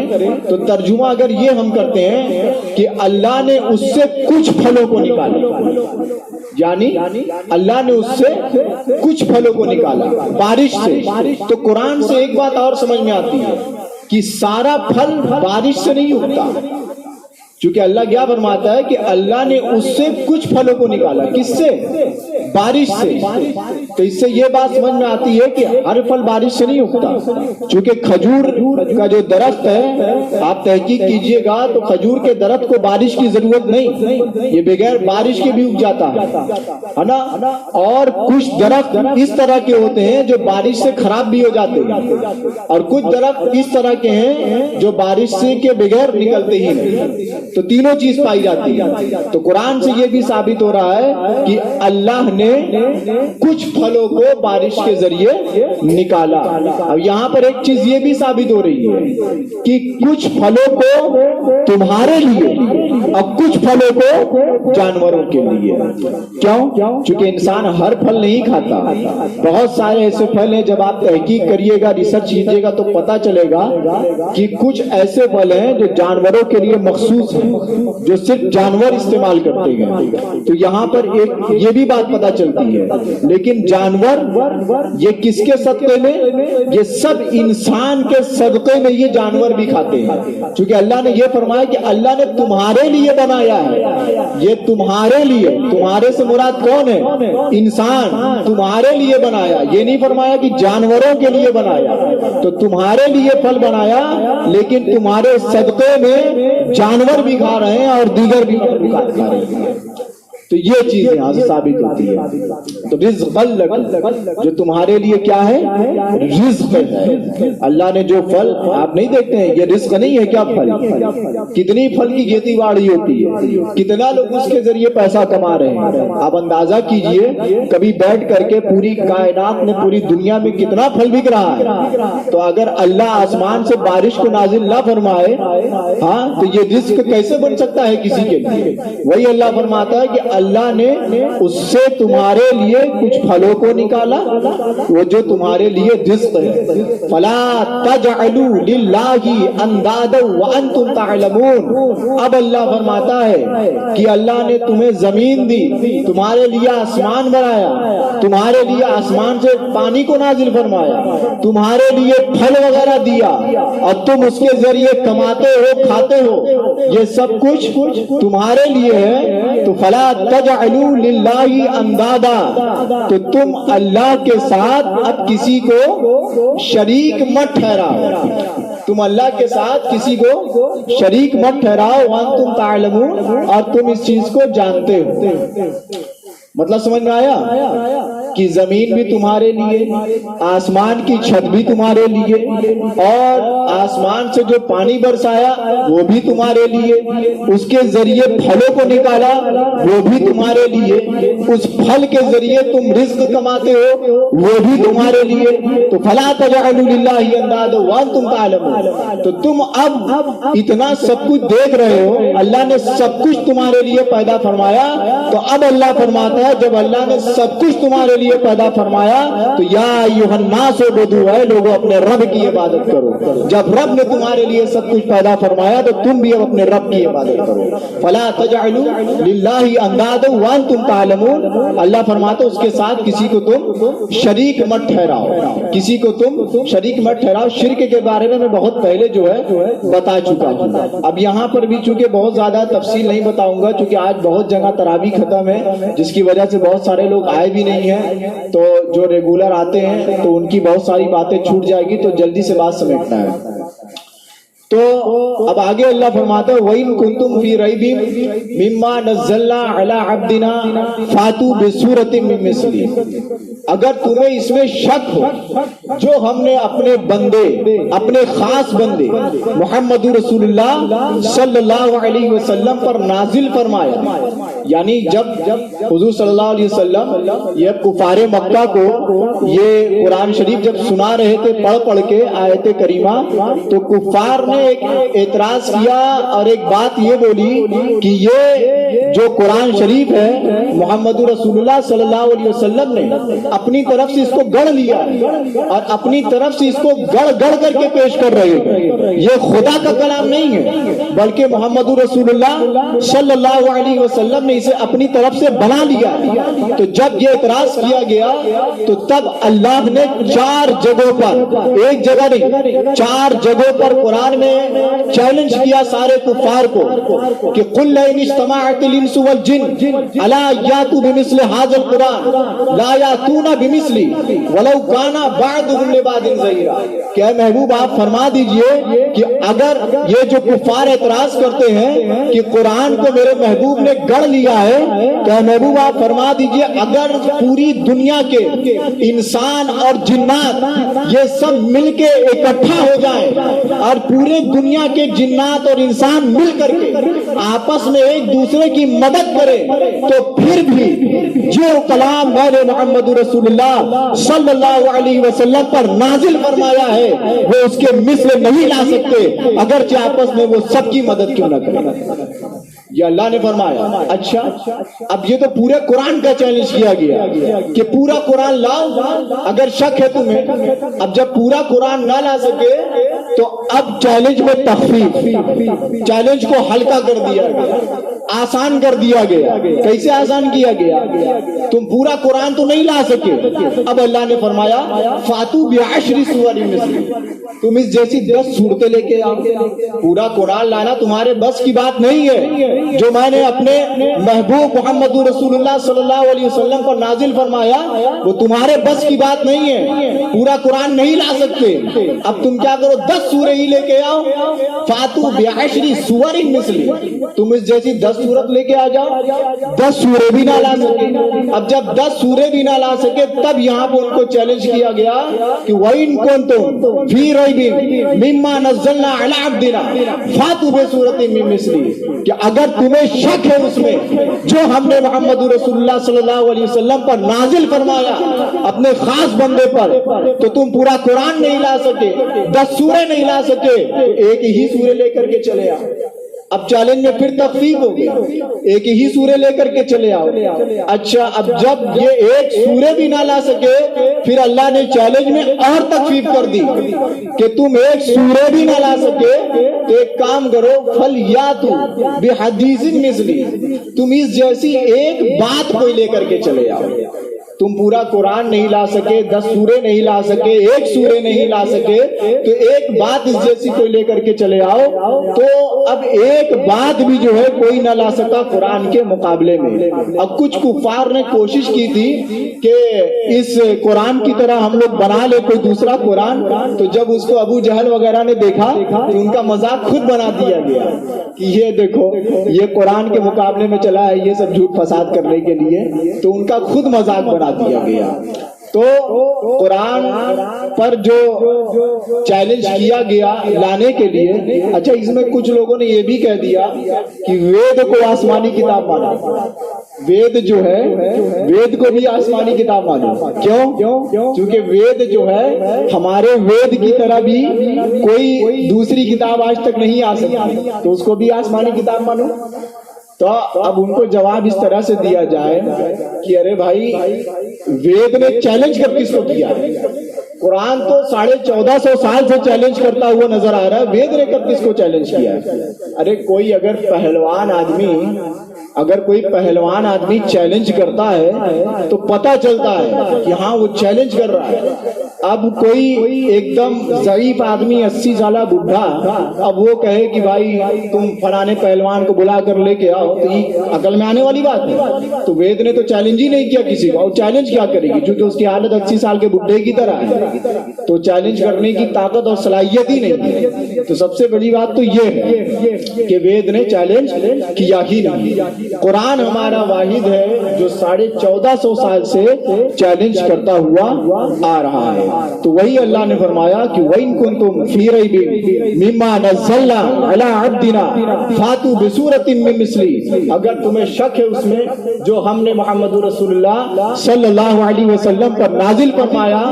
تو ترجمہ اگر یہ ہم کرتے ہیں کہ اللہ نے اس سے کچھ پھلوں کو نکالا، یعنی اللہ نے اس سے کچھ پھلوں کو نکالا بارش سے۔ تو قرآن سے ایک بات اور سمجھ میں آتی ہے کہ سارا پھل بارش سے نہیں اگتا، چونکہ اللہ کیا فرماتا ہے کہ اللہ نے اس سے کچھ پھلوں کو نکالا، کس سے؟ بارش سے۔ تو اس سے یہ بات سمجھ میں آتی ہے کہ ہر پھل بارش سے نہیں اگتا، چونکہ کھجور کا جو درخت ہے آپ تحقیق کیجئے گا تو کھجور کے درخت کو بارش کی ضرورت نہیں، یہ بغیر بارش کے بھی اگ جاتا ہے نا۔ اور کچھ درخت اس طرح کے ہوتے ہیں جو بارش سے خراب بھی ہو جاتے ہیں، اور کچھ درخت اس طرح کے ہیں جو بارش سے کے بغیر نکلتے ہی نہیں۔ تو تینوں چیز پائی جاتی ہے۔ تو قرآن سے یہ بھی ثابت ہو رہا ہے کہ اللہ نے نے کچھ پھلوں کو بارش کے ذریعے نکالا. اب یہاں پر ایک چیز یہ بھی ثابت ہو رہی ہے کہ کچھ پھلوں کو تمہارے لیے اور کچھ پھلوں کو جانوروں کے لیے. کیوں؟ چونکہ انسان ہر پھل نہیں کھاتا. بہت سارے ایسے پھل ہیں جب آپ تحقیق کریے گا, ریسرچ کیجیے گا تو پتا چلے گا کہ کچھ ایسے پھل ہیں جو جانوروں کے لیے مخصوص ہیں, جو صرف جانور استعمال کرتے ہیں. تو یہاں پر ایک یہ بھی بات پتا چلتی ہے. لیکن جانور یہ کس کے صدقے میں؟ یہ سب انسان کے صدقے میں یہ جانور بھی کھاتے ہیں. چونکہ اللہ نے یہ فرمایا کہ اللہ نے تمہارے لیے بنایا ہے. یہ تمہارے لیے, تمہارے سے مراد کون ہے؟ انسان. تمہارے لیے بنایا, یہ نہیں فرمایا کہ جانوروں کے لیے بنایا. تو تمہارے لیے پھل بنایا, لیکن تمہارے صدقے میں جانور بھی کھا رہے ہیں اور دیگر بھی کھا رہے ہیں. تو یہ چیز یہاں سے ثابت ہوتی ہے. تو رزق لکم, جو تمہارے لیے کیا ہے؟ رزق ہے. اللہ نے جو پھل آپ نہیں دیکھتے ہیں, یہ رزق نہیں ہے کیا؟ پھل, کتنی پھل کی کھیتی باڑی ہوتی ہے, کتنا لوگ اس کے ذریعے پیسہ کما رہے ہیں. آپ اندازہ کیجئے کبھی بیٹھ کر کے پوری کائنات میں, پوری دنیا میں کتنا پھل بک رہا ہے. تو اگر اللہ آسمان سے بارش کو نازل نہ فرمائے, ہاں, تو یہ رزق کیسے بن سکتا ہے کسی کے لیے؟ وہی اللہ فرماتا ہے کہ اللہ نے اس سے تمہارے لیے کچھ پھلوں کو نکالا, وہ جو تمہارے لیے رزق ہے. فلا تجعلوا للہ اندادا وانتم تعلمون. اب اللہ فرماتا ہے کہ اللہ نے تمہیں زمین دی, تمہارے لیے آسمان بنایا, تمہارے لیے آسمان سے پانی کو نازل فرمایا, تمہارے لیے پھل وغیرہ دیا, اور تم اس کے ذریعے کماتے ہو, کھاتے ہو. یہ سب کچھ تمہارے لیے ہے. تو فلا تجعلوا للہ اندادا, تو تم اللہ کے ساتھ اب کسی کو شریک مت ٹھہراؤ. تم اللہ کے ساتھ کسی کو شریک مت ٹھہراؤ. وانتم تعلمون, اور تم اس چیز کو جانتے ہو. مطلب سمجھ میں آیا کہ زمین بھی تمہارے لیے, آسمان کی چھت بھی تمہارے لیے, اور آسمان سے جو پانی برسایا وہ بھی تمہارے لیے, اس کے ذریعے پھلوں کو نکالا وہ بھی تمہارے لیے, اس پھل کے ذریعے تم رزق کماتے ہو وہ بھی تمہارے لیے. تو فلا تجعلوا للہ اندادا وانتم تعلمون. تو تم اب اتنا سب کچھ دیکھ رہے ہو, اللہ نے سب کچھ تمہارے لیے پیدا فرمایا. تو اب اللہ فرماتا ہے جب اللہ نے سب کچھ تمہارے لیے پیدا فرمایا تو یا ایھا الناس اعبدوا, اے لوگوں اپنے رب کی عبادت کرو. جب رب نے تمہارے لیے سب کچھ پیدا فرمایا تو تم بھی اب اپنے رب کی عبادت کرو. فلا تجعلوا للہ اندادا وانتم تعلمون. اللہ فرماتا ہے اس کے ساتھ کسی کو تم شریک مت ٹھہراؤ, کسی کو تم شریک مت ٹھہراؤ. شرک کے بارے میں بہت پہلے جو ہے بتا چکا ہوں. اب یہاں پر بھی چونکہ بہت زیادہ تفصیل نہیں بتاؤں گا, چونکہ آج بہت جگہ تراویح ختم ہے, جس کی وجہ سے بہت سارے لوگ آئے بھی نہیں ہیں. تو جو ریگولر آتے ہیں تو ان کی بہت ساری باتیں چھوٹ جائے گی, تو جلدی سے بات سمیٹنا ہے. تو اب آگے اللہ فرماتا ہے وَإِن كُنتُمْ فِي رَيْبٍ مِّمَّا نَزَّلْنَا عَلَىٰ عَبْدِنَا فَأْتُوا بِسُورَةٍ مِّن مِّثْلِهِ. اگر تمہیں اس میں شک ہو جو ہم نے اپنے بندے, اپنے خاص بندے محمد رسول اللہ صلی اللہ علیہ وسلم پر نازل فرمایا, یعنی جب حضور صلی اللہ علیہ وسلم یہ کفار مکہ کو یہ قرآن شریف جب سنا رہے تھے پڑھ کے آیت کریمہ, تو کفار نے ایک اعتراض کیا اور ایک بات یہ بولی کہ یہ جو قرآن شریف ہے محمد رسول اللہ صلی اللہ علیہ وسلم نے اپنی طرف سے اس کو گڑھ لیا اور اپنی طرف سے اس کو گڑھ کر کے پیش کر رہے ہیں. یہ خدا کا کلام نہیں ہے بلکہ محمد رسول اللہ صلی اللہ علیہ وسلم نے اسے اپنی طرف سے بنا لیا. تو جب یہ اعتراض کیا گیا تو تب اللہ نے 4 جگہوں پر, ایک جگہ نہیں 4 جگہوں پر قرآن میں چیلنج کیا سارے کفار کو کہ قل لئن اجتمعت الانس والجن الا یاتوا بمثل هذا القرآن لا یاتون بمثله ولو کان بعضهم لبعض ظہیرا. کہ اے محبوب آپ فرما دیجئے کہ اگر یہ جو کفار اعتراض کرتے ہیں کہ قرآن کو میرے محبوب نے گڑھ لیا ہے، کہ محبوب آپ فرما دیجئے اگر پوری دنیا کے انسان اور جنات یہ سب مل کے اکٹھا ہو جائیں اور پورے دنیا کے جنات اور انسان مل کر کے آپس میں ایک دوسرے کی مدد کرے تو پھر بھی جو کلام مولا محمد رسول اللہ صلی اللہ علیہ وسلم پر نازل فرمایا ہے وہ اس کے مثل نہیں لا سکتے، اگرچہ آپس میں وہ سب کی مدد کیوں نہ کرے۔ یہ اللہ نے فرمایا۔ اچھا اب یہ تو پورے قرآن کا چیلنج کیا گیا کہ پورا قرآن لاؤ، اگر شک ہے تمہیں۔ اب جب پورا قرآن نہ لا سکے تو اب چیلنج میں تخفیف، چیلنج کو ہلکا کر دیا گیا، آسان کر دیا گیا۔ کیسے آسان کیا گیا؟ تم پورا قرآن تو نہیں لا سکے، اب اللہ نے فرمایا فاتو بعشر سور مثلہ، تم اس جیسی 10 صورتیں لے کے آؤ۔ پورا قرآن لانا تمہارے بس کی بات نہیں ہے، جو میں نے اپنے محبوب محمد رسول اللہ صلی اللہ علیہ وسلم پر نازل فرمایا وہ تمہارے بس کی بات نہیں ہے، پورا قرآن نہیں لا سکتے۔ اب تم کیا کرو، 10 سوریں ہی لے کے آؤ۔ فاتو بعشر سور مثلہ، تم اس جیسی 10 سورت لے کے آ جاؤ۔ 10 سوریں بھی نہ لا سکے۔ اب جب 10 سوریں بھی نہ لا سکے تب یہاں پہ ان کو چیلنج کیا گیا کہ وَإِن كُنتُمْ فِي رَيْبٍ مِّمَّا نَزَّلْنَا عَلَىٰ عَبْدِنَا فَأْتُوا بِسُورَةٍ مِّن مِّثْلِهِ، کہ اگر تمہیں شک ہے اس میں جو ہم نے محمد رسول اللہ صلی اللہ علیہ وسلم پر نازل فرمایا اپنے خاص بندے پر، تو تم پورا قرآن نہیں لا سکے، 10 سورے نہیں لا سکے، ایک ہی سورے لے کر کے چلے آؤ۔ اب چیلنج میں پھر تخفیف ہو گیا، ایک ہی سورے لے کر کے چلے آؤ۔ اچھا اب جب یہ ایک سورے بھی نہ لا سکے پھر اللہ نے چیلنج میں اور تخفیف کر دی کہ تم ایک سورے بھی نہ لا سکے تو ایک کام کرو، فَلْيَأْتُوا بِحَدِيثٍ مِّثْلِهِ، تم اس جیسی ایک بات کوئی لے کر کے چلے آؤ۔ تم پورا قرآن نہیں لا سکے، 10 سورے نہیں لا سکے، ایک سورے نہیں لا سکے، تو ایک بات اس جیسی کوئی لے کر کے چلے آؤ۔ تو اب ایک بات بھی جو ہے کوئی نہ لا سکا قرآن کے مقابلے میں۔ اب کچھ کفار نے کوشش کی تھی کہ اس قرآن کی طرح ہم لوگ بنا لے کوئی دوسرا قرآن، تو جب اس کو ابو جہل وغیرہ نے دیکھا تو ان کا مذاق خود بنا دیا گیا کہ یہ دیکھو یہ قرآن کے مقابلے میں چلا ہے، یہ سب جھوٹ فساد کرنے کے لیے، تو ان کا خود مذاق بنا دیا گیا۔ تو قرآن پر جو چیلنج کیا گیا لانے کے لیے، اچھا اس میں کچھ لوگوں نے یہ بھی کہہ دیا کہ وید کو آسمانی کتاب مانا، وید جو ہے وید کو بھی آسمانی کتاب مانا۔ کیوں؟ چونکہ وید جو ہے ہمارے وید کی طرح بھی کوئی دوسری کتاب آج تک نہیں آ سکتی، تو اس کو بھی آسمانی کتاب مانو۔ تو اب ان کو جواب اس طرح سے دیا جائے کہ ارے بھائی وید نے چیلنج کب کس کو کیا؟ قرآن تو 1450 سال سے چیلنج کرتا ہوا نظر آ رہا ہے، وید نے کب کس کو چیلنج کیا ہے؟ ارے کوئی اگر کوئی پہلوان آدمی چیلنج کرتا ہے تو پتا چلتا ہے کہ ہاں وہ چیلنج کر رہا ہے۔ اب کوئی ایک دم ضعیف آدمی 80 سالہ بڈھا اب وہ کہے کہ بھائی تم فلانے پہلوان کو بلا کر لے کے آؤ، تو یہ عقل میں آنے والی بات ہے۔ تو وید نے تو چیلنج ہی نہیں کیا کسی کو، اور چیلنج کیا کرے گی کیونکہ اس کی حالت 80 سال کے بڈھے کی طرح ہے، تو چیلنج کرنے کی طاقت اور صلاحیت ہی نہیں ہے۔ تو سب سے بڑی بات تو یہ ہے کہ وید نے چیلنج کیا ہی نہیں۔ قرآن ہمارا واحد ہے جو 1450 سال سے چیلنج کرتا ہوا آ رہا ہے۔ تو وہی اللہ نے فرمایا کہ وَإِن كُنتُمْ فِي رَيْبٍ مِّمَّا نَزَّلْنَا عَلَىٰ عَبْدِنَا فَأْتُوا بِسُورَةٍ مِّن مِّثْلِهِ، اگر تمہیں شک ہے اس میں جو ہم نے محمد رسول اللہ صلی اللہ علیہ وسلم پر نازل فرمایا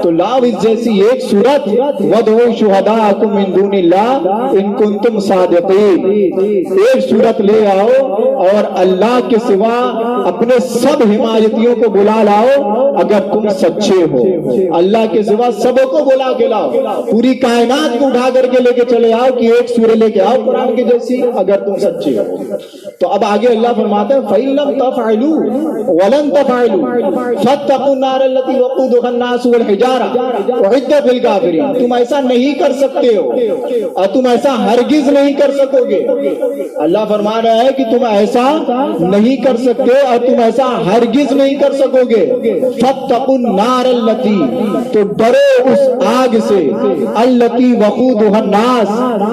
تو لاؤ اس جیسی ایک سورت، وَادْعُوا شُهَدَاءَكُم مِّن دُونِ اللَّهِ إِن كُنتُمْ صَادِقِينَ، ایک سورت لے آؤ اور اللہ کے سوا اپنے سب حمایتیوں کو بلا لاؤ اگر تم سچے ہو۔ اللہ کے سوا سبوں کو بلا کے لاؤ، پوری کائنات کو اٹھا کر کے لے کے چلے آؤ کہ ایک سورہ لے کے آؤ قرآن کے جیسی اگر تم سچے ہو۔ تو اب آگے اللہ فرماتا ہے فَإِن لَمْ تَفْعَلُوا وَلَن تَفْعَلُوا فَاتَّقُوا النَّارَ الَّتِي وَقُودُهَا النَّاسُ وَالْحِجَارَةُ أُعِدَّتْ لِلْكَافِرِينَ. تم ایسا نہیں کر سکتے ہو اور تم ایسا ہرگز نہیں کر سکو گے. اللہ فرما رہا ہے کہ تم ایسا نہیں کر سکتے اور تم ایسا ہرگز نہیں کر سکو گے. فَاتَّقُوا النَّارَ الَّتِي, تو ڈرو اس آگ سے, الَّتِي وَقُودُهَا النَّاسُ,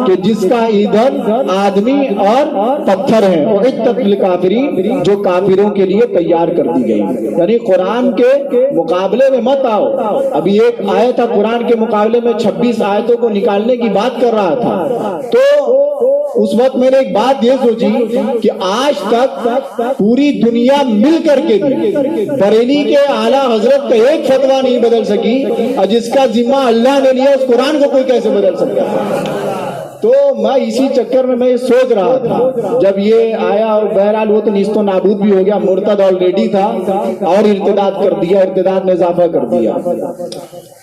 کہ جس کا ایندھن آدمی اور پتھر ہیں, اعدت للکافرین, جو کافروں کے لیے تیار کر دی گئی. یعنی قرآن کے مقابلے میں مت آؤ. ابھی ایک آیت تھا قرآن کے مقابلے میں 26 آیتوں کو نکالنے کی بات کر رہا تھا, تو اس وقت میں نے ایک بات یہ سوچی کہ آج تک پوری دنیا مل کر کے بھی بریلی کے اعلیٰ حضرت کا ایک فتویٰ نہیں بدل سکی, اور جس کا ذمہ اللہ نے لیا اس قرآن کو کوئی کیسے بدل سکتا ہے. تو میں اسی چکر میں یہ سوچ رہا تھا جب یہ آیا, بہرحال وہ تو نیست و نابود بھی ہو گیا, مرتد آلریڈی تھا اور ارتداد کر دیا, ارتداد نے اضافہ کر دیا.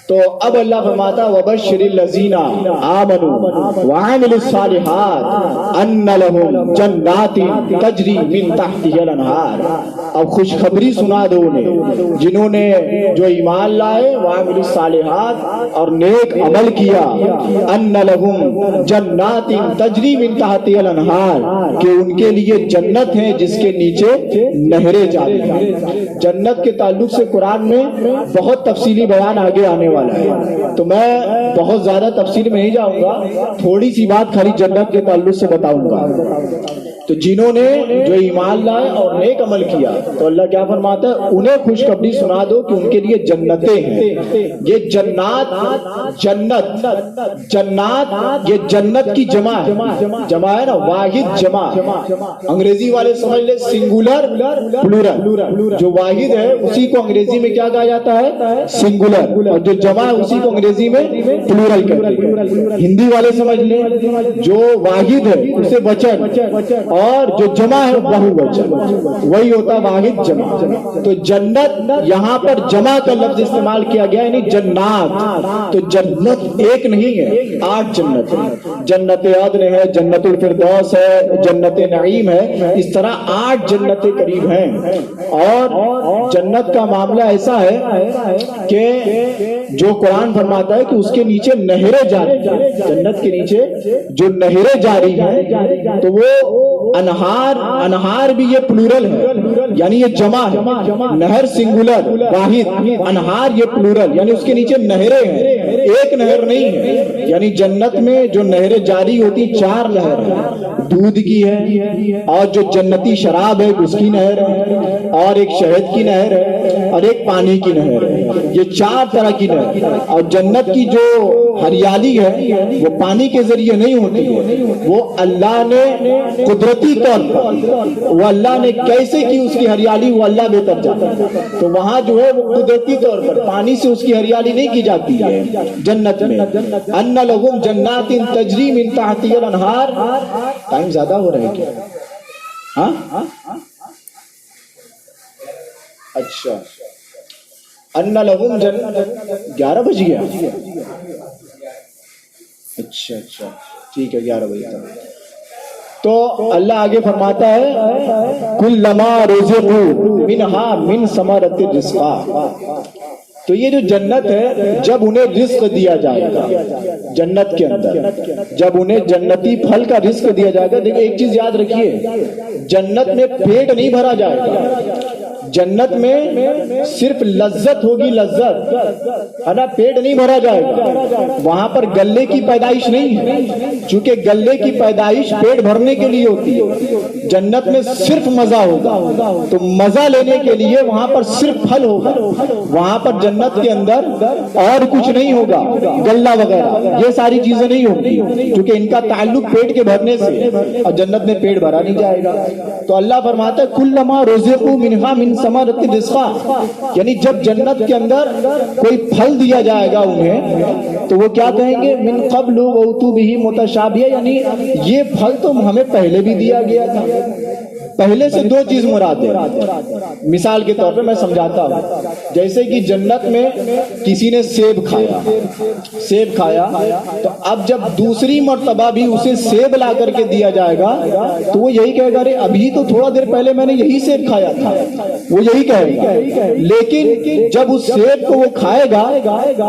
تو اب اللہ فرماتا وَبَشِّرِ الَّذِينَ آمَنُوا وَعَمِلُوا الصَّالِحَاتِ أَنَّ لَهُمْ جَنَّاتٍ تَجْرِي مِن تَحْتِهَا الْأَنْهَارُ. اب خوشخبری سنا دو انہیں جنہوں نے جو ایمان لائے, وَعَمِلُوا الصَّالِحَاتِ, اور نیک عمل کیا, أَنَّ لَهُمْ جَنَّاتٍ تَجْرِي مِن تَحْتِهَا الْأَنْهَارُ, کہ ان کے لیے جنت ہے جس کے نیچے نہریں جاری ہیں. جنت کے تعلق سے قرآن میں بہت تفصیلی بیان آگے آنے والا ہے, تو میں بہت زیادہ تفصیل میں نہیں جاؤں گا, تھوڑی سی بات خالی جنت کے تعلق سے بتاؤں گا. تو جنہوں نے جو ایمان لائے اور نیک عمل کیا, تو اللہ کیا فرماتا ہے انہیں خوشخبری سنا دو کہ ان کے لیے جنتیں ہیں. یہ جنات, جنات یہ جنت کی جمع ہے نا, واحد جمع. انگریزی والے سمجھ لے سنگولر پلورل, جو واحد ہے اسی کو انگریزی میں کیا کہا جاتا ہے, سنگولر, اور جو جمع ہے اسی کو انگریزی میں پلورل کہتے ہیں. ہندی والے سمجھ لیں جو واحد ہے اسے وچن, اور جو جمع ہے بہو وچن, وہی ہوتا واحد جمع. تو جنت یہاں پر جمع کا لفظ استعمال کیا گیا, یعنی جنات. تو جنت ایک نہیں ہے, 8 جنت ہے. جنت عدن ہے, جنت الفردوس ہے, جنت نعیم ہے, اس طرح 8 جنتیں قریب ہیں. اور جنت کا معاملہ ایسا ہے کہ جو قرآن فرماتا ہے کہ اس کے نیچے نہریں جاری ہیں. جنت کے نیچے جو نہریں جاری ہیں, تو وہ انہار بھی یہ پلورل ہے, یعنی یہ جمع ہے. نہر سنگولر واحد, انہار یہ پلورل, یعنی اس کے نیچے نہریں ہیں, ایک نہر نہیں ہے. یعنی جنت میں جو نہریں جاری ہوتی 4 نہر ہیں. دودھ کی ہے, اور جو جنتی شراب ہے اس کی نہر ہے, اور ایک شہد کی نہر ہے, اور ایک پانی کی نہر ہے. یہ 4 طرح کی نہر. اور جنت کی جو ہریالی ہے وہ پانی کے ذریعے نہیں ہوتی ہے, وہ اللہ نے قدرتی طور پر, وہ اللہ نے کیسے کی اس کی ہریالی وہ اللہ بہتر جانتا ہے. تو وہاں جو ہے وہ قدرتی طور پر پانی سے اس کی ہریالی نہیں کی جاتی ہے جنت میں. ان لہم جنات تجری من تحتها الانہار. ٹائم زیادہ ہو رہا ہے کیا؟ ہاں اچھا, ان لہم جنات 11 بج گیا. اچھا ٹھیک ہے, 11 بجے تک. تو اللہ آگے فرماتا ہے کلما رزقوا منہا من ثمرۃ الرزق. تو یہ جو جنت ہے جب انہیں رزق دیا جائے گا جنت کے اندر, جب انہیں جنتی پھل کا رزق دیا جائے گا. دیکھیں ایک چیز یاد رکھیے, جنت میں پیٹ نہیں بھرا جائے گا. جنت میں صرف لذت ہوگی, لذت ہے نا, پیٹ نہیں بھرا جائے گا. وہاں پر گلے کی پیدائش نہیں ہے, چونکہ گلے کی پیدائش پیٹ بھرنے کے لیے ہوتی ہے. جنت میں صرف مزہ ہوگا, تو مزہ لینے کے لیے وہاں پر صرف پھل ہوگا. وہاں پر جنت کے اندر اور کچھ نہیں ہوگا, گلہ وغیرہ یہ ساری چیزیں نہیں ہوگی, کیونکہ ان کا تعلق پیٹ کے بھرنے سے, اور جنت میں پیٹ بھرا نہیں جائے گا. تو اللہ فرماتا ہے کلما رزقوا منہا من ثمرۃ الرزق, یعنی جب جنت کے اندر کوئی پھل دیا جائے گا انہیں, تو وہ کیا کہیں گے, من قبل واتوا به متشابہا, یعنی یہ پھل تو ہمیں پہلے بھی دیا گیا تھا. پہلے سے 2 چیز مراد ہے. مثال کے طور پہ میں سمجھاتا ہوں, جیسے کہ جنت میں کسی نے سیب کھایا, سیب کھایا، تو اب جب دوسری مرتبہ بھی اسے سیب لا کر کے دیا جائے گا تو وہ یہی کہے گا ارے ابھی تو تھوڑا دیر پہلے میں نے یہی سیب کھایا تھا، وہ یہی کہے گا۔ لیکن جب اس سیب کو وہ کھائے گا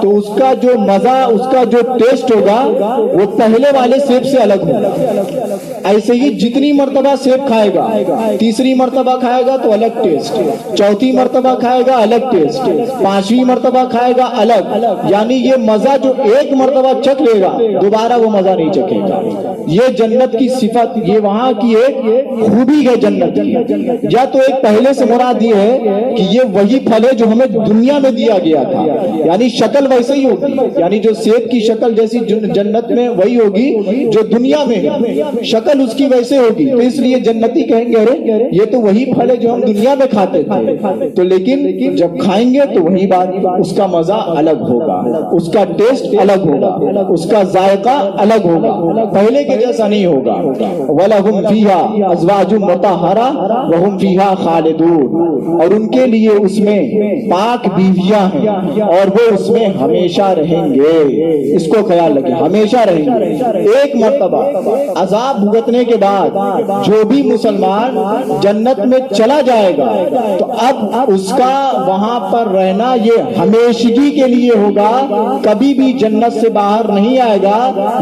تو اس کا جو مزہ، اس کا جو ٹیسٹ ہوگا وہ پہلے والے سیب سے الگ ہوگا۔ ایسے ہی جتنی مرتبہ سیب کھائے گا، تیسری مرتبہ کھائے گا تو الگ ٹیسٹ، چوتھی مرتبہ کھائے گا الگ ٹیسٹ، پانچویں مرتبہ کھائے گا الگ، یعنی یہ مزہ جو ایک مرتبہ چکھ لے گا دوبارہ وہ مزہ نہیں چکھے گا۔ یہ جنت کی صفت، یہ وہاں کی ایک خوبی ہے جنت کی۔ یا تو ایک پہلے سے مراد یہ ہے کہ یہ وہی پھل ہے جو ہمیں دنیا میں دیا گیا تھا، یعنی شکل ویسے ہی ہوگی، یعنی جو سیب کی شکل جیسی جنت میں وہی ہوگی جو دنیا میں ہے، شکل اس کی ویسے ہوگی۔ تو اس لیے جنتی کہیں گے ارے یہ تو وہی پھل ہے جو ہم دنیا میں کھاتے تھے، تو لیکن جب کھائیں گے تو وہی بات، اس کا مزہ الگ ہوگا، اس کا ٹیسٹ الگ ہوگا، اس کا ذائقہ الگ ہوگا، پہلے کے جیسا نہیں ہوگا۔ وَلَهُمْ فِيهَا أَزْوَاجٌ مُطَهَّرَةٌ وَهُمْ فِيهَا خَالِدُونَ، اور ان کے لیے اس میں پاک بیویاں ہیں اور وہ اس میں ہمیشہ رہیں گے۔ اس کو خیال رکھیں، ہمیشہ رہیں گے۔ ایک مرتبہ عذاب بھگتنے کے بعد جو بھی مسلمان جنت میں چلا جائے گا تو اب اس کا وہاں پر رہنا یہ ہمیشگی کے لیے ہوگا، کبھی بھی جنت سے باہر نہیں آئے گا۔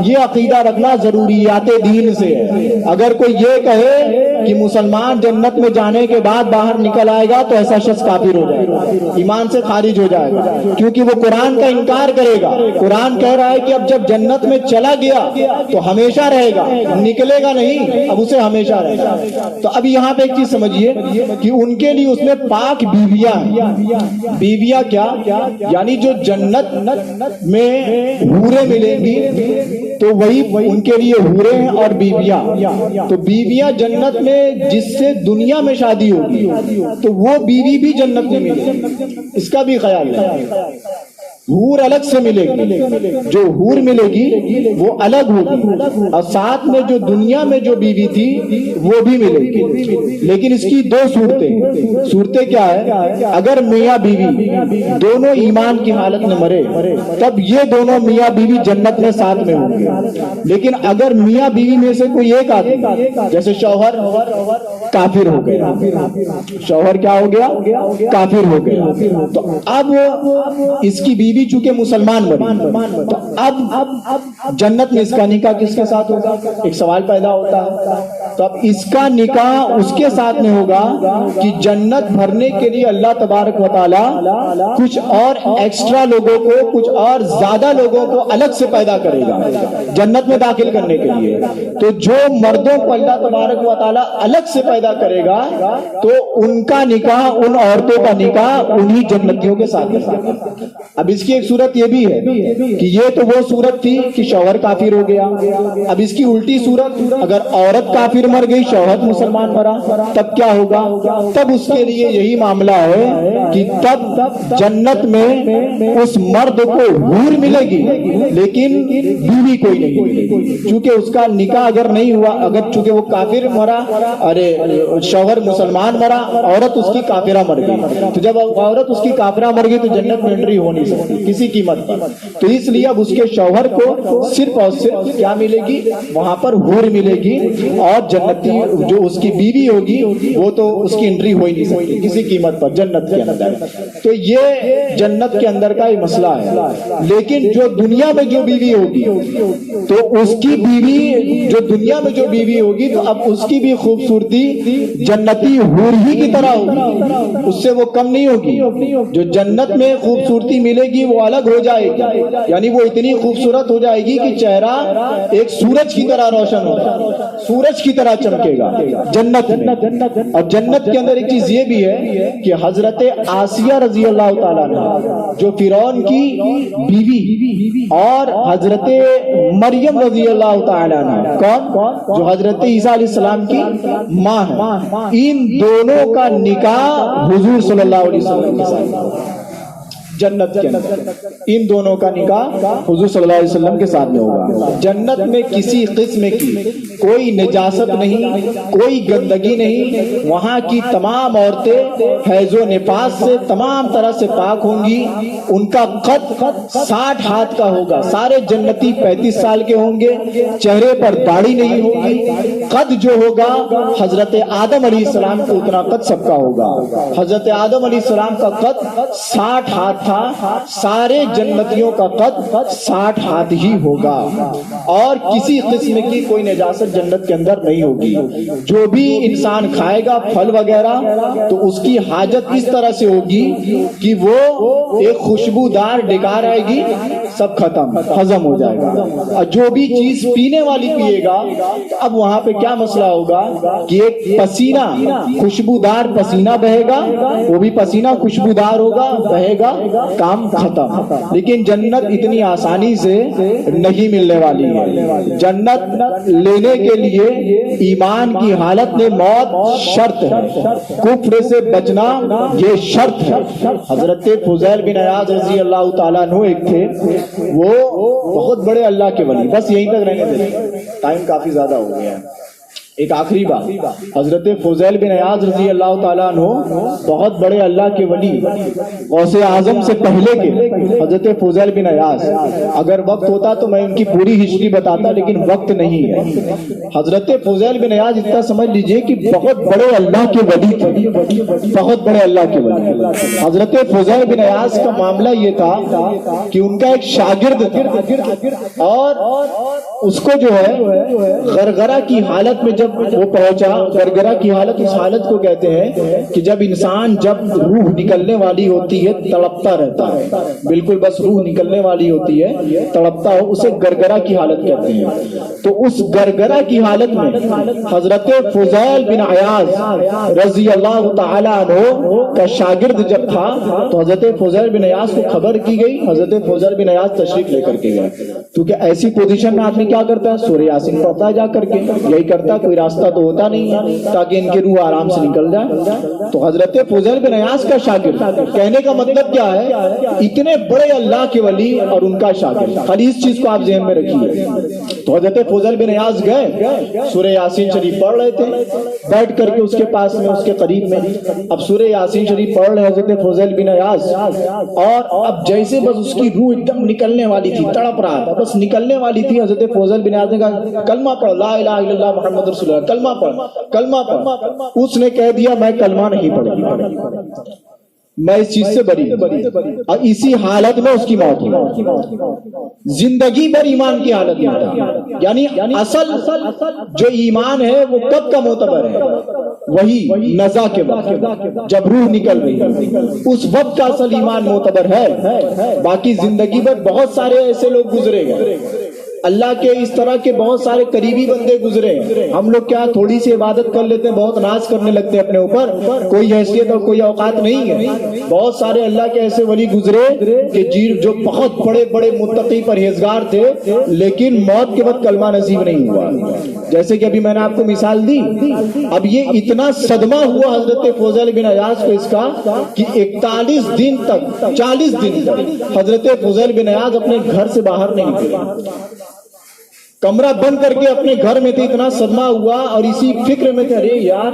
یہ عقیدہ رکھنا ضروریات دین سے ہے۔ اگر کوئی یہ کہے کہ مسلمان جنت میں جانے کے بعد باہر نکل آئے گا تو ایسا شخص کافر ہو جائے گا، ایمان سے خارج ہو جائے گا، کیونکہ وہ قرآن کا انکار کرے گا۔ قرآن کہہ رہا ہے کہ اب جب جنت میں چلا گیا تو ہمیشہ رہے گا، نکلے گا نہیں، اب اسے ہمیشہ رہے گا۔ تو اب یہاں پہ ایک چیز سمجھیے کہ ان کے لیے اس میں پاک بیویاں ہیں۔ بیویاں کیا؟ یعنی جو جنت میں حوریں ملیں گی تو وہی ان کے لیے حوریں ہیں اور بیویاں۔ تو بیویاں جنت میں جس سے دنیا میں شادی ہوگی تو وہ بیوی بھی جنت میں ملے گی، اس کا بھی خیال ہے۔ حور الگ سے ملے گی، جو حور ملے گی وہ الگ ہوگی، اور ساتھ میں جو دنیا میں جو بیوی تھی وہ بھی ملے گی۔ لیکن اس کی دو صورتیں کیا ہے؟ اگر میاں بیوی دونوں ایمان کی حالت میں مرے تب یہ دونوں میاں بیوی جنت میں ساتھ میں ہوں گے۔ لیکن اگر میاں بیوی میں سے کوئی ایک آدمی، جیسے شوہر کافر ہو گیا، شوہر کیا ہو گیا؟ کافر ہو گیا، تو اب اس کی بیوی چونکہ مسلمان بنی تو اب جنت میں اس کا نکاح کس کے ساتھ ہوگا؟ ایک سوال پیدا ہوتا ہے۔ تو اب اس کا نکاح اس کے ساتھ میں ہوگا کہ جنت بھرنے کے لیے اللہ تبارک و تعالی کچھ اور ایکسٹرا لوگوں کو، کچھ اور زیادہ لوگوں کو الگ سے پیدا کرے گا جنت میں داخل کرنے کے لیے۔ تو جو مردوں کو اللہ تبارک و تعالی الگ سے پیدا کرے گا تو ان کا نکاح، ان عورتوں کا نکاح انہی جنتیوں کے ساتھ ہوگا۔ اب اس کی ایک صورت یہ بھی ہے کہ یہ تو وہ صورت تھی کہ شوہر کافر ہو گیا، اب اس کی الٹی صورت، اگر عورت کافر مر گئی، شوہر مسلمان مرا، تب کیا ہوگا؟ تب اس کے لیے یہی معاملہ ہے کہ تب جنت میں اس مرد کو حور ملے گی لیکن بیوی کوئی نہیں ملے گی، چونکہ اس کا نکاح اگر نہیں ہوا، اگر چونکہ وہ کافر مرا، ارے شوہر مسلمان مرا، عورت اس کی کافرہ مر گئی، تو جب عورت اس کی کافرہ مر گئی تو جنت میں انٹری ہو نہیں سکتی کسی قیمت پر۔ تو اس لیے اب اس کے شوہر کو صرف اور صرف کیا ملے گی؟ وہاں پر حور ملے گی، اور جنتی جو اس کی بیوی ہوگی وہ تو اس کی انٹری ہو ہی نہیں سکتی کسی قیمت پر جنت کے اندر۔ تو یہ جنت کے اندر کا ہی مسئلہ ہے۔ لیکن جو دنیا میں جو بیوی ہوگی تو اس کی بیوی، جو دنیا میں جو بیوی ہوگی تو اب اس کی بھی خوبصورتی جنتی حور ہی کی طرح ہوگی، اس سے وہ کم نہیں ہوگی۔ جو جنت میں خوبصورتی ملے گی وہ الگ ہو جائے گی، یعنی وہ اتنی خوبصورت ہو جائے گی کہ چہرہ ایک سورج کی طرح روشن ہوگا، سورج کی طرح چمکے گا جنت میں۔ اور جنت کے اندر ایک چیز یہ بھی ہے کہ حضرت آسیہ رضی اللہ تعالیٰ عنہ جو فرعون کی بیوی، اور حضرت مریم رضی اللہ تعالیٰ عنہ کون؟ جو حضرت عیسیٰ علیہ السلام کی ماں ہے، ان دونوں کا نکاح حضور صلی اللہ علیہ وسلم کے ساتھ۔ جنت کے اندر ان دونوں کا نکاح حضور صلی اللہ علیہ وسلم کے ساتھ میں ہوگا. جنت میں کسی قسم کی کوئی نجاست نہیں, کوئی گندگی نہیں. وہاں کی تمام عورتیں حیض و نفاس سے تمام طرح سے پاک ہوں گی. ان کا قد 60 ہاتھ کا ہوگا. سارے جنتی 35 سال کے ہوں گے. چہرے پر داڑھی نہیں ہوگی. قد جو ہوگا حضرت آدم علیہ السلام کو اتنا قد سب کا ہوگا. حضرت آدم علیہ السلام کا قد 60 ہاتھ تھا. سارے جنتیوں کا قد 60 ہاتھ ہی ہوگا. اور کسی قسم کی کوئی نجاست جنت کے اندر نہیں ہوگی. جو بھی انسان کھائے گا پھل وغیرہ تو اس کی حاجت اس طرح سے ہوگی کہ وہ ایک خوشبودار ڈکار آئے گی, سب ختم ہضم ہو جائے گا. اور جو بھی چیز پینے والی پیے گا, اب وہاں پہ کیا مسئلہ ہوگا کہ ایک پسینہ, خوشبودار پسینہ بہے گا, وہ بھی پسینہ خوشبودار ہوگا, بہے گا, کام ختم. لیکن جنت اتنی آسانی سے نہیں ملنے والی ہے. جنت لینے کے لیے ایمان کی حالت میں موت شرط ہے, کفر سے بچنا یہ شرط ہے. حضرت فضیل بن عیاض رضی اللہ تعالیٰ عنہ ایک تھے, وہ بہت بڑے اللہ کے ولی. بس یہیں تک رہنے دیں, ٹائم کافی زیادہ ہو گیا ہے. ایک آخری بات, حضرت فضیل بن عیاض رضی اللہ تعالیٰ عنہ بہت بڑے اللہ کے ولی, غوث اعظم سے پہلے کے حضرت فضیل بن عیاض. اگر وقت ہوتا تو میں ان کی پوری ہسٹری بتاتا, لیکن وقت نہیں ہے. حضرت فضیل بن عیاض اتنا سمجھ لیجئے کہ بہت بڑے اللہ کے ولی تھے, بہت بڑے اللہ کے ولی. حضرت فضیل بن عیاض کا معاملہ یہ تھا کہ ان کا ایک شاگرد تھا, اور اس کو جو ہے غرغرہ کی حالت میں جب وہ پہنچا, غرغرہ کی حالت اس حالت کو کہتے ہیں کہ جب انسان جب روح نکلنے والی ہوتی ہے تڑپتا رہتا ہے, بالکل بس روح نکلنے والی ہوتی ہے تڑپتا ہو, اسے غرغرہ کی حالت کہتے ہیں. تو اس غرغرہ کی حالت میں حضرت فضیل بن عیاض رضی اللہ تعالی عنہ کا شاگرد جب تھا تو حضرت فضیل بن عیاض کو خبر کی گئی. حضرت فضیل بن عیاض تشریف لے کر کے گئے, کیونکہ ایسی پوزیشن میں آدمی کیا کرتا ہے, سورہ یاسین پڑھتا ہے جا کر کے, یہی کرتا, کوئی راستہ تو ہوتا نہیں ہے تاکہ ان کی روح آرام سے نکل جائے. تو حضرت فضیل بن عیاض کا شاگرد, کہنے کا مطلب کیا ہے, اتنے بڑے اللہ کے ولی اور ان کا شاگرد. خالی اس چیز کو آپ ذہن میں رکھیے. تو حضرت فضیل بن عیاض گئے, سورہ یاسین شریف پڑھ رہے تھے, بیٹھ کر کے اس کے پاس میں, اس کے قریب میں. اب سورہ یاسین شریف پڑھ رہے حضرت فضیل بن عیاض, اور اب جیسے بس اس کی روح ایک دم نکلنے والی تھی, تڑپ رہا تھا, بس نکلنے والی تھی. حضرت فضیل بن عیاض نے کہا کلمہ پڑھ, لا الہ الا اللہ محمد رسول اللہ, کلمہ پڑھ, کلمہ پڑھ. اس نے کہہ دیا میں کلمہ نہیں پڑھوں, میں اس چیز سے بری. اور اسی حالت میں اس کی موت ہوئی. زندگی بھر ایمان کی حالت میں تھا. یعنی اصل جو ایمان ہے وہ کب کا معتبر ہے, وہی نزا کے وقت جب روح نکل رہی ہے, اس وقت کا اصل ایمان معتبر ہے. باقی زندگی بھر بہت سارے ایسے لوگ گزرے گئے, اللہ کے اس طرح کے بہت سارے قریبی بندے گزرے. ہم لوگ کیا تھوڑی سی عبادت کر لیتے ہیں, بہت ناز کرنے لگتے ہیں اپنے اوپر, کوئی حیثیت اور کوئی اوقات نہیں ہے. بہت سارے اللہ کے ایسے ولی گزرے کہ جو بہت بڑے بڑے متقی پرہیزگار تھے, لیکن موت کے وقت کلمہ نصیب نہیں ہوا. جیسے کہ ابھی میں نے آپ کو مثال دی. اب یہ اتنا صدمہ ہوا حضرت فضیل بن عیاض کو اس کا کہ 41 دن تک 40 دن تک حضرت فضیل بن عیاض اپنے گھر سے باہر نہیں نکلے, کمرہ بند کر کے اپنے گھر میں تھے. اتنا صدمہ ہوا اور اسی فکر میں تھے, ارے یار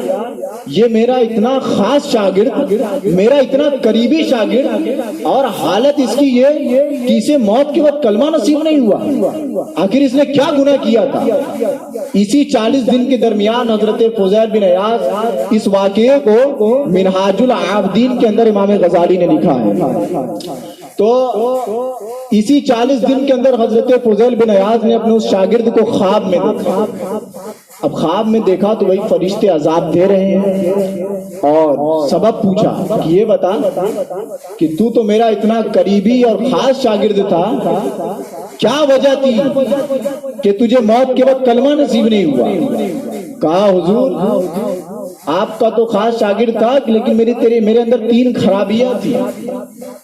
یہ میرا اتنا خاص شاگرد, میرا اتنا قریبی شاگرد, اور حالت اس کی یہ کہ اسے موت کے وقت کلمہ نصیب نہیں ہوا, آخر اس نے کیا گناہ کیا تھا. اسی 40 دن کے درمیان حضرت فضیل بن عیاض اس واقعے کو منہاج العابدین کے اندر امام غزالی نے لکھا ہے. تو اسی 40 دن کے اندر حضرت فضیل بن عیاض نے اپنے اس شاگرد کو خواب میں دیکھا. اب خواب میں دیکھا تو وہی فرشتے عذاب دے رہے ہیں, اور سبب پوچھا کہ یہ بتا کہ تو میرا اتنا قریبی اور خاص شاگرد تھا, کیا وجہ تھی کہ تجھے موت کے وقت کلمہ نصیب نہیں ہوا. کہا حضور آپ کا تو خاص شاگرد تھا, لیکن میرے اندر 3 خرابیاں تھی.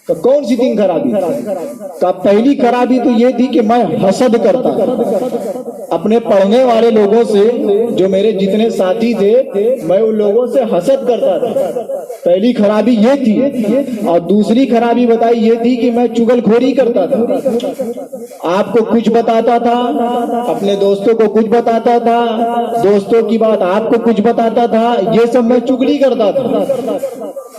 تو کون سی 3 خرابی؟ کہ پہلی خرابی تو یہ تھی کہ میں حسد کرتا اپنے پڑھنے والے لوگوں سے، جو میرے جتنے ساتھی تھے میں ان لوگوں سے حسد کرتا تھا، پہلی خرابی یہ تھی۔ اور دوسری خرابی بتائی یہ تھی کہ میں چغل خوری کرتا تھا، آپ کو کچھ بتاتا تھا، اپنے دوستوں کو کچھ بتاتا تھا، دوستوں کی بات آپ کو کچھ بتاتا تھا، یہ سب میں چغلی کرتا تھا۔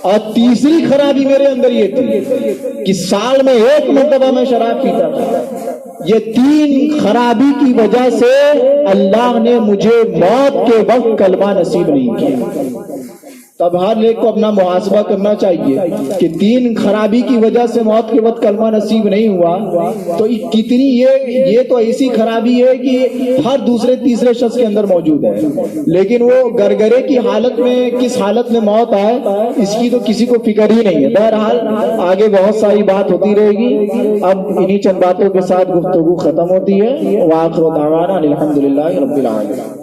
اور تیسری خرابی میرے اندر یہ تھی کہ سال میں 1 مرتبہ میں شراب پیتا تھا۔ یہ 3 خرابی کی وجہ سے اللہ نے مجھے موت کے وقت کلمہ نصیب نہیں کیا۔ تب ہر ایک کو اپنا محاسبہ کرنا چاہیے کہ 3 خرابی کی وجہ سے موت کے وقت کلمہ نصیب نہیں ہوا تو کتنی یہ تو ایسی خرابی ہے کہ ہر دوسرے تیسرے شخص کے اندر موجود ہے، لیکن وہ گرگرے کی حالت میں کس حالت میں موت آئے اس کی تو کسی کو فکر ہی نہیں ہے۔ بہرحال آگے بہت ساری بات ہوتی رہے گی، اب انہی چند باتوں کے ساتھ گفتگو ختم ہوتی ہے۔ وآخر دعوانا الحمدللہ رب العالمین۔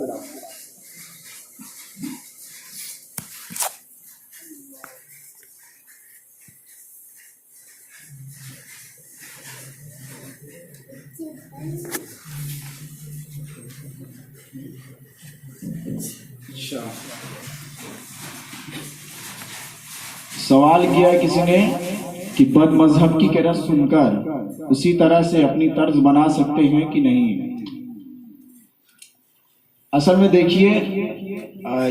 سوال کیا کسی نے کہ بد مذہب کی قرأت سن کر اسی طرح سے اپنی طرز بنا سکتے ہیں کہ نہیں؟ اصل میں دیکھیے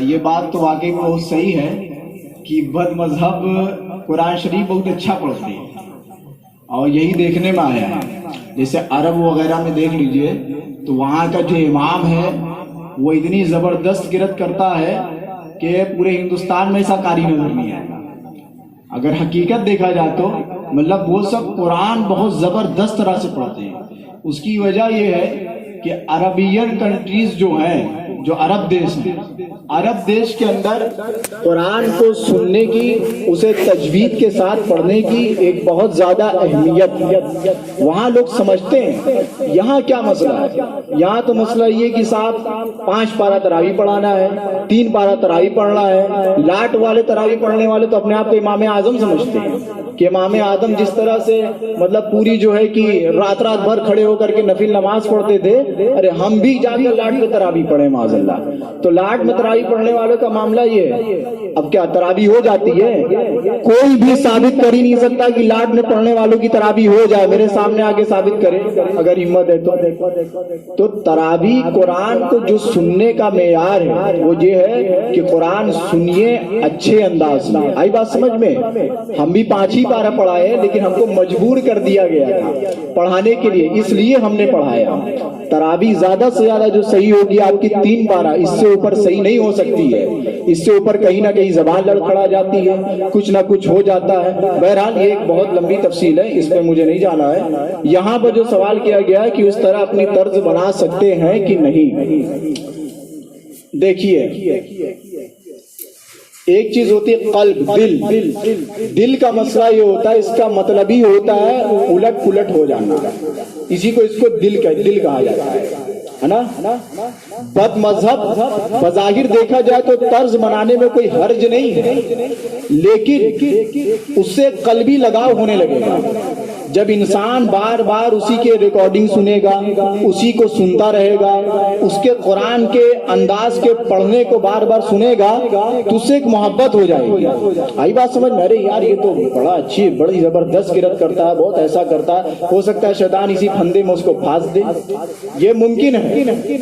یہ بات تو واقعی بہت صحیح ہے کہ بد مذہب قرآن شریف بہت اچھا پڑھتے ہیں اور یہی دیکھنے میں آیا ہے۔ جیسے عرب وغیرہ میں دیکھ لیجئے تو وہاں کا جو امام ہے وہ اتنی زبردست قرأت کرتا ہے کہ پورے ہندوستان میں ایسا قاری نظر نہیں آئے گا۔ اگر حقیقت دیکھا جائے تو مطلب وہ سب قرآن بہت زبردست طرح سے پڑھتے ہیں۔ اس کی وجہ یہ ہے کہ عربین کنٹریز جو ہیں، جو عرب دیش ہیں، عرب دیش کے اندر قرآن کو سننے کی، اسے تجوید کے ساتھ پڑھنے کی ایک بہت زیادہ اہمیت وہاں لوگ سمجھتے ہیں۔ یہاں کیا مسئلہ ہے؟ یہاں تو مسئلہ یہ کہ صاحب 5 پارہ تراویح پڑھانا ہے، 3 پارہ تراویح پڑھنا ہے۔ لاٹ والے تراویح پڑھنے والے تو اپنے آپ کو امام اعظم سمجھتے ہیں کہ امام اعظم جس طرح سے مطلب پوری جو ہے کہ رات بھر کھڑے ہو کر کے نفل نماز پڑھتے تھے، ارے ہم بھی جا کر لاٹ میں تراویح پڑھیں معاذ اللہ۔ تو لاٹ میں تراویح پڑھنے والوں کا معاملہ یہ ہے، اب کیا تراویح ہو جاتی ہے؟ کوئی بھی ثابت کر ہی نہیں سکتا کہ لاٹ میں پڑھنے والوں کی تراویح ہو جائے۔ میرے سامنے آگے ثابت کرے اگر ہمت ہے تو تراویح قرآن کو جو سننے کا معیار ہے وہ یہ ہے کہ قرآن سنیے اچھے انداز میں۔ آئی بات سمجھ میں؟ ہم بھی 5 ہی پارہ پڑھائے لیکن ہم کو مجبور کر دیا گیا تھا پڑھانے کے لیے، اس لیے ہم نے پڑھایا۔ تراویح زیادہ سے زیادہ جو صحیح ہوگی آپ کی 3 پارہ، اس سے اوپر صحیح نہیں ہو سکتی ہے۔ اس سے اوپر کہیں نہ کہیں زبان لڑکھڑا جاتی ہے، کچھ نہ کچھ ہو جاتا ہے۔ بہرحال یہ ایک بہت لمبی تفصیل ہے، اس پہ مجھے نہیں جانا ہے۔ یہاں پر جو سوال کیا گیا ہے کہ اس طرح اپنی طرز بنا سکتے ہیں کہ نہیں، دیکھیے ایک چیز ہوتی ہے قلب، دل کا مسئلہ یہ ہوتا ہے، اس کا مطلب ہی ہوتا ہے الٹ پلٹ ہو جانا، اس کو دل کہا جاتا ہے نا۔ بد مذہب بظاہر دیکھا جائے تو طرز بنانے میں کوئی حرج نہیں ہے، لیکن اس سے قلبی لگاؤ ہونے لگے گا۔ جب انسان بار بار اسی کے ریکارڈنگ سنے گا، اسی کو سنتا رہے گا، اس کے قرآن کے انداز کے پڑھنے کو بار بار سنے گا تو اس سے ایک محبت ہو جائے گی۔ آئی بات سمجھ میں؟ ارے یار یہ تو بڑا اچھی، بڑی زبردست قرأت کرتا ہے، بہت ایسا کرتا ہے، ہو سکتا ہے شیطان اسی پھندے میں اس کو پھانس دے، یہ ممکن ہے۔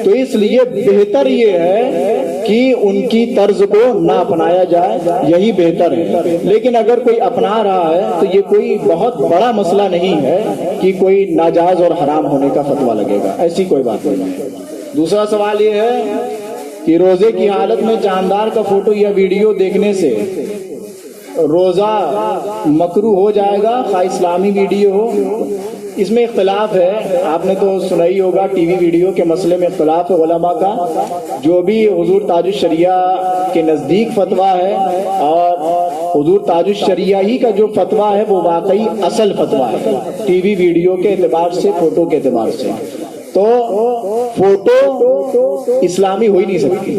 تو اس لیے بہتر یہ ہے کہ ان کی طرز کو نہ اپنایا جائے، یہی بہتر ہے۔ لیکن اگر کوئی اپنا رہا ہے تو یہ کوئی بہت بڑا مسئلہ نہیں ہے کہ کوئی ناجائز اور حرام ہونے کا فتویٰ لگے گا، ایسی کوئی بات نہیں ہے۔ دوسرا سوال یہ ہے کہ روزے کی حالت میں چاندار کا فوٹو یا ویڈیو دیکھنے سے روزہ مکروہ ہو جائے گا، خواہ اسلامی ویڈیو ہو؟ اس میں اختلاف ہے، آپ نے تو سنا ہی ہوگا، ٹی وی ویڈیو کے مسئلے میں اختلاف ہے علماء کا۔ جو بھی حضور تاج الشریعہ کے نزدیک فتویٰ ہے اور حضور تاج الشریعہ ہی کا جو فتویٰ ہے وہ واقعی اصل فتویٰ ہے، ٹی وی ویڈیو کے اعتبار سے، فوٹو کے اعتبار سے۔ تو فوٹو اسلامی ہو ہی نہیں سکتی،